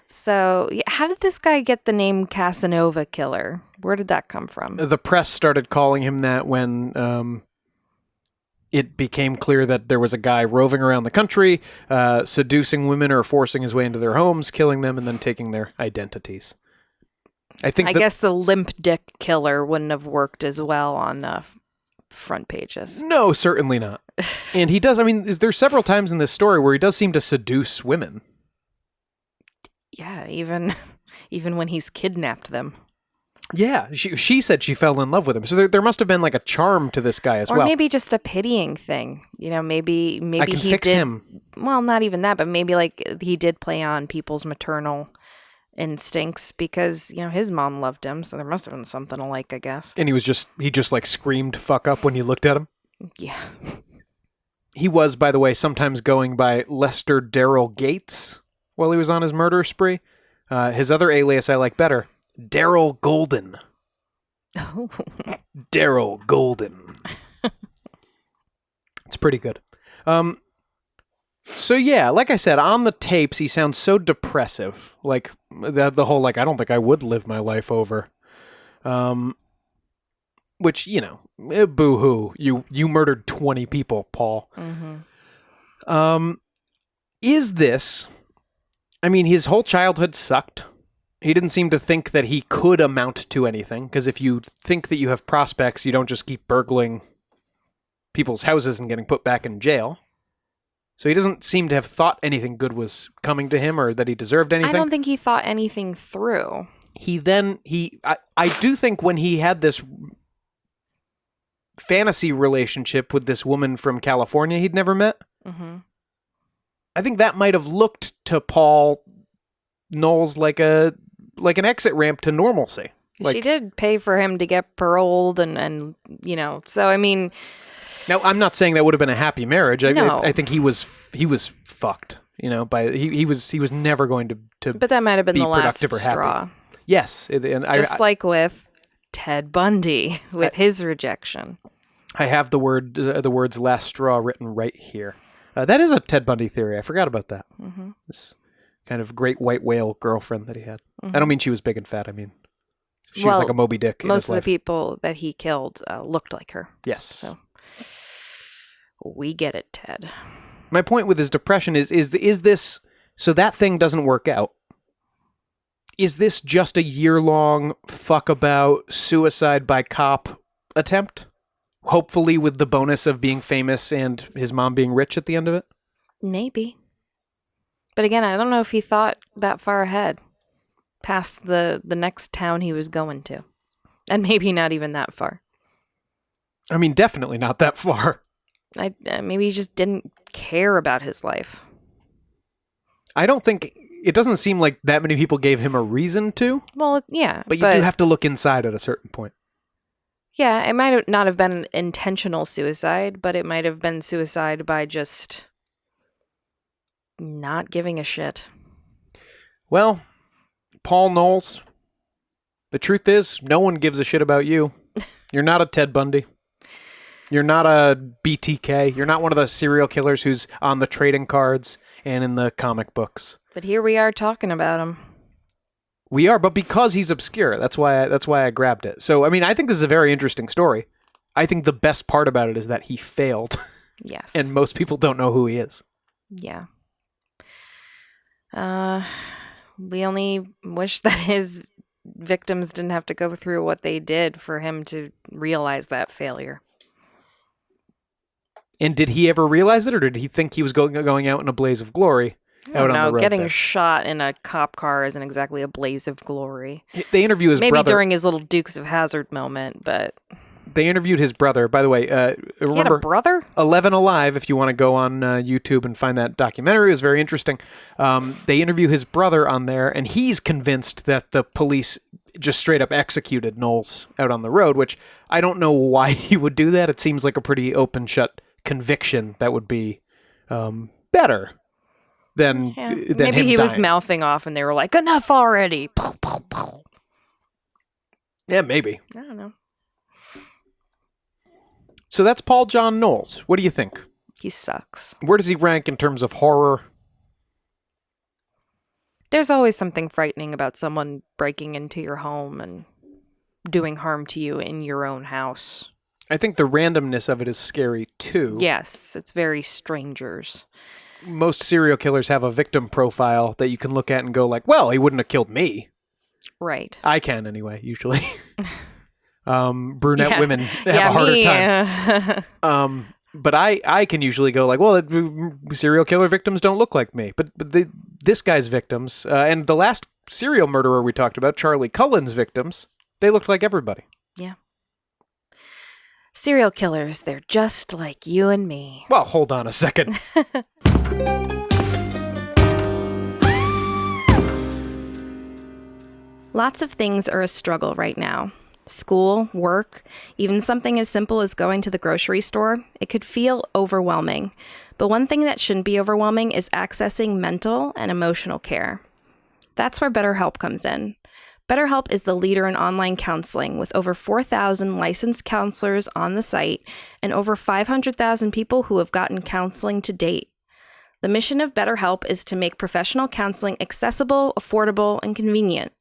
So, how did this guy get the name Casanova Killer? Where did that come from? The press started calling him that when it became clear that there was a guy roving around the country, seducing women or forcing his way into their homes, killing them, and then taking their identities. I guess the limp dick killer wouldn't have worked as well on the front pages. No, certainly not. And he does, there's several times in this story where he does seem to seduce women. Yeah, even when he's kidnapped them. Yeah, she said she fell in love with him. So there must have been like a charm to this guy as well. Or maybe just a pitying thing. Maybe I can he fix did, him. Well, not even that, but maybe like he did play on people's maternal instincts because, his mom loved him, so there must have been something alike, I guess. And he just like screamed fuck up when you looked at him? Yeah. He was, by the way, sometimes going by Lester Darrell Gates while he was on his murder spree. His other alias I like better, Darrell Golden. Oh. Darrell Golden. It's pretty good. So yeah, like I said, on the tapes, he sounds so depressive. Like the whole, I don't think I would live my life over. Which, boo-hoo. You murdered 20 people, Paul. Mm-hmm. Is this... his whole childhood sucked. He didn't seem to think that he could amount to anything, because if you think that you have prospects, you don't just keep burgling people's houses and getting put back in jail. So he doesn't seem to have thought anything good was coming to him or that he deserved anything. I don't think he thought anything through. I do think when he had this fantasy relationship with this woman from California he'd never met, mm-hmm. I think that might have looked to Paul Knowles like an exit ramp to normalcy. She did pay for him to get paroled and so now I'm not saying that would have been a happy marriage. No. I think he was fucked, he was never going to But that might have been be the last productive or happy. straw. Yes, like with Ted Bundy with his rejection. I have the words "last straw" written right here. That is a Ted Bundy theory. I forgot about that. Mm-hmm. This kind of great white whale girlfriend that he had. Mm-hmm. I don't mean she was big and fat. I mean she was like a Moby Dick. Most of the people that he killed looked like her. Yes. So we get it, Ted. My point with his depression is this, so that thing doesn't work out. Is this just a year-long fuck about suicide by cop attempt? Hopefully with the bonus of being famous and his mom being rich at the end of it? Maybe. But again, I don't know if he thought that far ahead, past the next town he was going to. And maybe not even that far. Definitely not that far. Maybe he just didn't care about his life. I don't think... It doesn't seem like that many people gave him a reason to. Well, yeah. But you do have to look inside at a certain point. Yeah, it might not have been an intentional suicide, but it might have been suicide by just not giving a shit. Well, Paul Knowles, the truth is, no one gives a shit about you. You're not a Ted Bundy. You're not a BTK. You're not one of the serial killers who's on the trading cards and in the comic books. But here we are talking about him. We are, but because he's obscure, that's why I grabbed it. So, I think this is a very interesting story. I think the best part about it is that he failed. Yes. And most people don't know who he is. Yeah. We only wish that his victims didn't have to go through what they did for him to realize that failure. And did he ever realize it, or did he think he was going out in a blaze of glory? Out on the road getting there? Shot in a cop car isn't exactly a blaze of glory. They interview his brother. Maybe during his little Dukes of Hazzard moment, but... They interviewed his brother. By the way, remember... He had a brother? 11 Alive, if you want to go on YouTube and find that documentary. It was very interesting. They interview his brother on there, and he's convinced that the police just straight up executed Knowles out on the road, which I don't know why he would do that. It seems like a pretty open-shut conviction that would be better than Maybe him he was dying. mouthing off and they were like, enough already. Yeah, maybe. I don't know. So that's Paul John Knowles. What do you think? He sucks. Where does he rank in terms of horror? There's always something frightening about someone breaking into your home and doing harm to you in your own house. I think the randomness of it is scary, too. Yes, it's very strangers. Most serial killers have a victim profile that you can look at and go like, well, he wouldn't have killed me. Right. I can, anyway, usually. Brunette women have a harder me. time. But I can usually go like, well, serial killer victims don't look like me. But this guy's victims, and the last serial murderer we talked about, Charlie Cullen's victims, they looked like everybody. Yeah. Serial killers, they're just like you and me. Well, hold on a second. Lots of things are a struggle right now. School, work, even something as simple as going to the grocery store, it could feel overwhelming. But one thing that shouldn't be overwhelming is accessing mental and emotional care. That's where BetterHelp comes in. BetterHelp is the leader in online counseling with over 4,000 licensed counselors on the site and over 500,000 people who have gotten counseling to date. The mission of BetterHelp is to make professional counseling accessible, affordable, and convenient,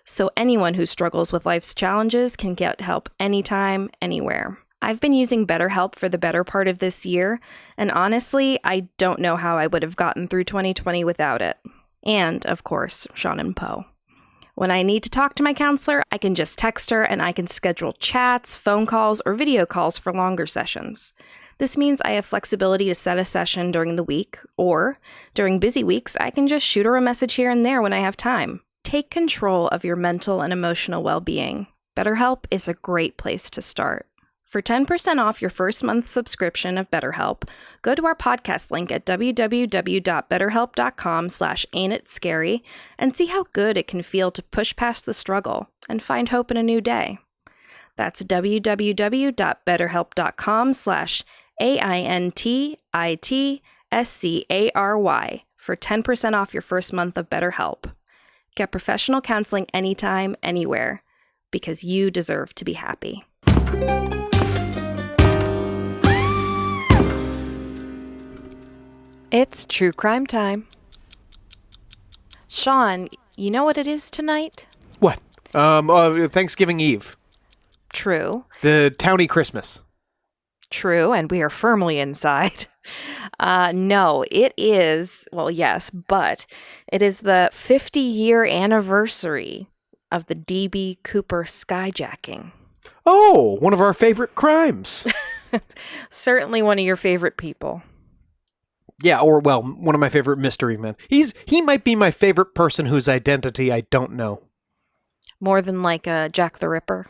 so anyone who struggles with life's challenges can get help anytime, anywhere. I've been using BetterHelp for the better part of this year, and honestly, I don't know how I would have gotten through 2020 without it. And, of course, Sean and Poe. When I need to talk to my counselor, I can just text her and I can schedule chats, phone calls, or video calls for longer sessions. This means I have flexibility to set a session during the week, or during busy weeks, I can just shoot her a message here and there when I have time. Take control of your mental and emotional well-being. BetterHelp is a great place to start. For 10% off your first month subscription of BetterHelp, go to our podcast link at www.betterhelp.com/ain'titscary and see how good it can feel to push past the struggle and find hope in a new day. That's www.betterhelp.com/ain'titscary for 10% off your first month of BetterHelp. Get professional counseling anytime, anywhere, because you deserve to be happy. It's true crime time. Sean, you know what it is tonight? What? Thanksgiving Eve. True. The towny Christmas. True, and we are firmly inside. No, it is, well, yes, but it is the 50-year anniversary of the D.B. Cooper skyjacking. Oh, one of our favorite crimes. Certainly one of your favorite people. Yeah, or, well, one of my favorite mystery men. He might be my favorite person whose identity I don't know. More than like Jack the Ripper.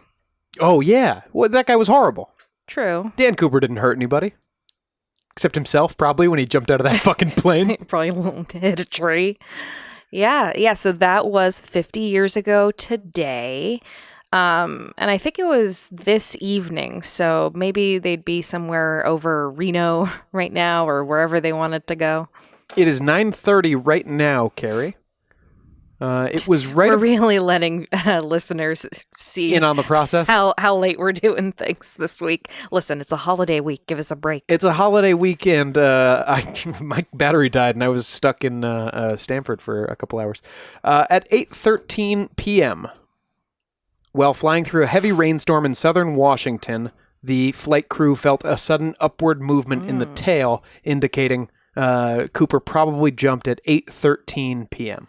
Oh, yeah. Well, that guy was horrible. True. Dan Cooper didn't hurt anybody. Except himself, probably, when he jumped out of that fucking plane. Probably hit a tree. Yeah, so that was 50 years ago today. And I think it was this evening, so maybe they'd be somewhere over Reno right now or wherever they wanted to go. It is 9:30 right now, Carrie. It was right We're really letting listeners see in on the process. How late we're doing things this week. Listen, it's a holiday week. Give us a break. It's a holiday weekend. My battery died and I was stuck in Stanford for a couple hours. At 8:13 p.m., while flying through a heavy rainstorm in southern Washington, the flight crew felt a sudden upward movement in the tail, indicating Cooper probably jumped at 8:13 p.m.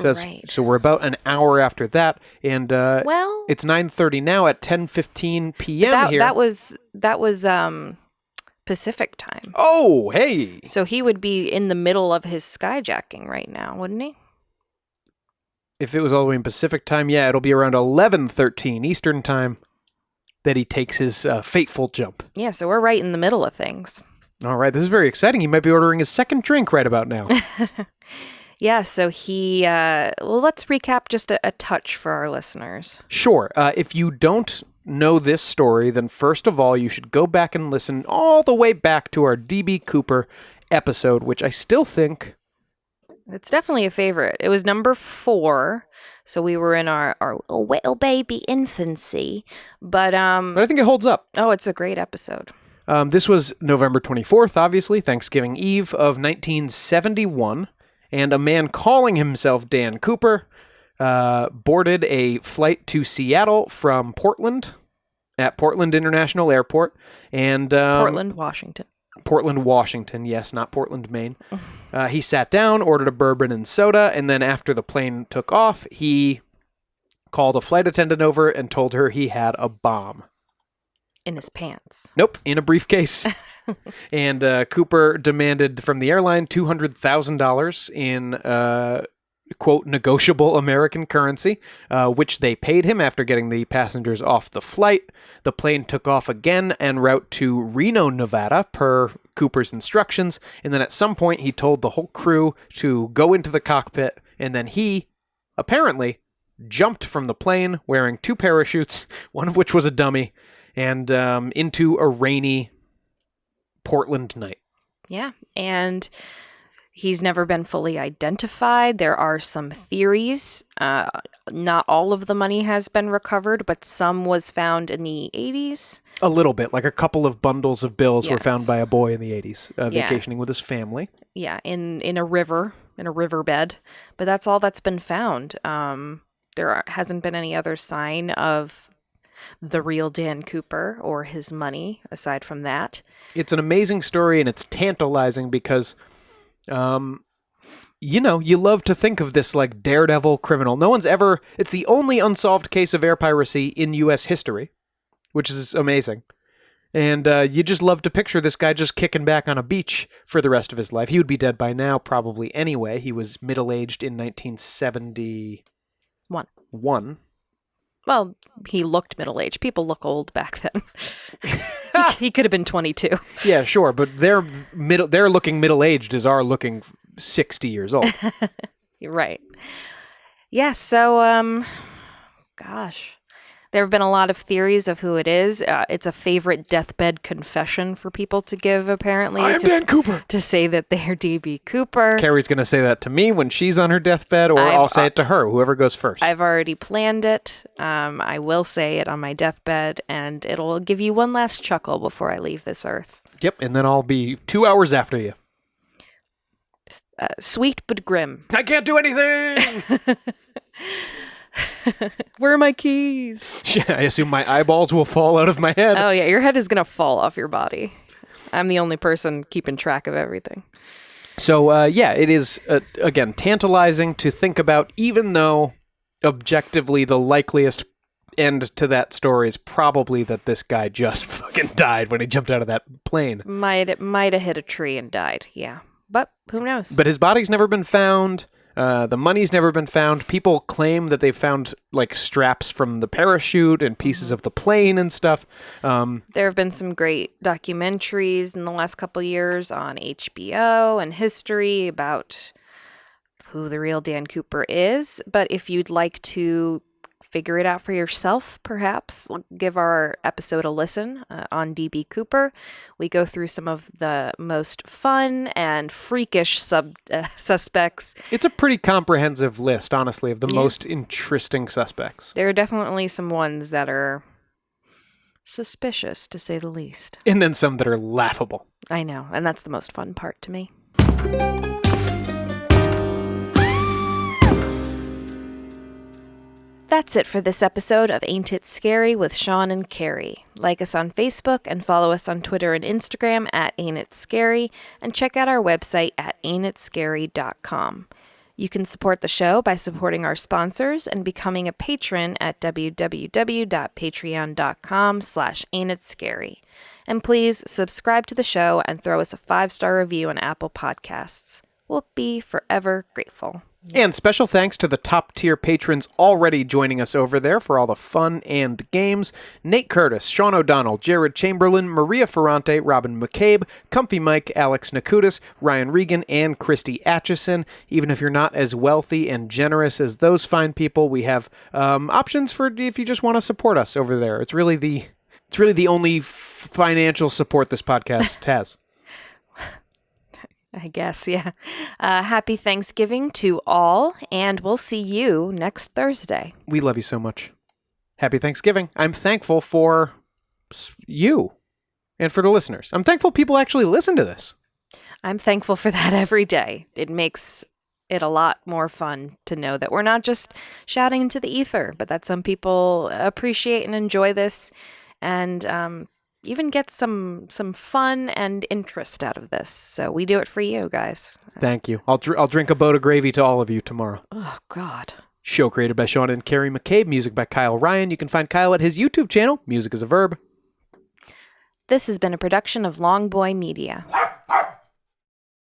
So, so we're about an hour after that, and well, it's 9:30 now at 10:15 p.m. here. That was Pacific time. Oh, hey! So he would be in the middle of his skyjacking right now, wouldn't he? If it was all the way in Pacific time, yeah, it'll be around 11:13 Eastern time that he takes his fateful jump. Yeah, so we're right in the middle of things. All right, this is very exciting. He might be ordering his second drink right about now. Yeah, so he, well, let's recap just a touch for our listeners. Sure. If you don't know this story, then first of all, you should go back and listen all the way back to our D.B. Cooper episode, which I still think... It's definitely a favorite. It was number 4, so we were in our little baby infancy. But I think it holds up. Oh, it's a great episode. This was November 24th, obviously, Thanksgiving Eve of 1971, and a man calling himself Dan Cooper boarded a flight to Seattle from Portland at Portland International Airport. And Portland, Washington. Portland, Washington, yes, not Portland, Maine. He sat down, ordered a bourbon and soda, and then after the plane took off, he called a flight attendant over and told her he had a bomb. In his pants. Nope, in a briefcase. And Cooper demanded from the airline $200,000 in, quote, negotiable American currency, which they paid him after getting the passengers off the flight. The plane took off again en route to Reno, Nevada, per Cooper's instructions. And then at some point, he told the whole crew to go into the cockpit. And then he, apparently, jumped from the plane wearing 2 parachutes, one of which was a dummy, and into a rainy Portland night. Yeah, and he's never been fully identified. There are some theories. Not all of the money has been recovered, but some was found in the 80s. A little bit, like a couple of bundles of bills were Yes. found by a boy in the 80s, Yeah. vacationing with his family. Yeah, in a riverbed. But that's all that's been found. Hasn't been any other sign of the real Dan Cooper or his money aside from that. It's an amazing story, and it's tantalizing because, you love to think of this like daredevil criminal. It's the only unsolved case of air piracy in U.S. history, which is amazing. And you just love to picture this guy just kicking back on a beach for the rest of his life. He would be dead by now, probably anyway. He was middle-aged in 1971. Well, he looked middle-aged. People look old back then. He could have been 22. Yeah, sure, but they're looking middle-aged as our looking 60 years old. You're right. Yeah, so, gosh. There have been a lot of theories of who it is. It's a favorite deathbed confession for people to give, apparently. I am Dan Cooper. To say that they're D.B. Cooper. Carrie's going to say that to me when she's on her deathbed, or I'll say it to her, whoever goes first. I've already planned it. I will say it on my deathbed, and it'll give you one last chuckle before I leave this earth. Yep, and then I'll be 2 hours after you. Sweet but grim. I can't do anything! Where are my keys? I assume my eyeballs will fall out of my head. Oh, yeah, your head is going to fall off your body. I'm the only person keeping track of everything. So, it is, again, tantalizing to think about, even though objectively the likeliest end to that story is probably that this guy just fucking died when he jumped out of that plane. Might have hit a tree and died, yeah. But who knows? But his body's never been found. The money's never been found. People claim that they found like straps from the parachute and pieces of the plane and stuff. There have been some great documentaries in the last couple years on HBO and history about who the real Dan Cooper is. But if you'd like to figure it out for yourself, perhaps give our episode a listen on D.B. Cooper. We go through some of the most fun and freakish suspects. It's a pretty comprehensive list, honestly, of the most interesting suspects. There are definitely some ones that are suspicious, to say the least. And then some that are laughable. I know, and that's the most fun part to me. That's it for this episode of Ain't It Scary with Sean and Carrie. Like us on Facebook and follow us on Twitter and Instagram at Ain't It Scary, and check out our website at ain'titscary.com. You can support the show by supporting our sponsors and becoming a patron at www.patreon.com/ain'titscary. And please subscribe to the show and throw us a 5-star review on Apple Podcasts. We'll be forever grateful. And special thanks to the top-tier patrons already joining us over there for all the fun and games. Nate Curtis, Sean O'Donnell, Jared Chamberlain, Maria Ferrante, Robin McCabe, Comfy Mike, Alex Nakutis, Ryan Regan, and Christy Atchison. Even if you're not as wealthy and generous as those fine people, we have options for if you just want to support us over there. It's really the only financial support this podcast has. I guess, yeah. Happy Thanksgiving to all, and we'll see you next Thursday. We love you so much. Happy Thanksgiving. I'm thankful for you and for the listeners. I'm thankful people actually listen to this. I'm thankful for that every day. It makes it a lot more fun to know that we're not just shouting into the ether, but that some people appreciate and enjoy this and even get some fun and interest out of this. So we do it for you guys. Thank you. I'll drink a boat of gravy to all of you tomorrow. Oh, God. Show created by Sean and Carrie McCabe. Music by Kyle Ryan. You can find Kyle at his YouTube channel, Music is a Verb. This has been a production of Long Boy Media.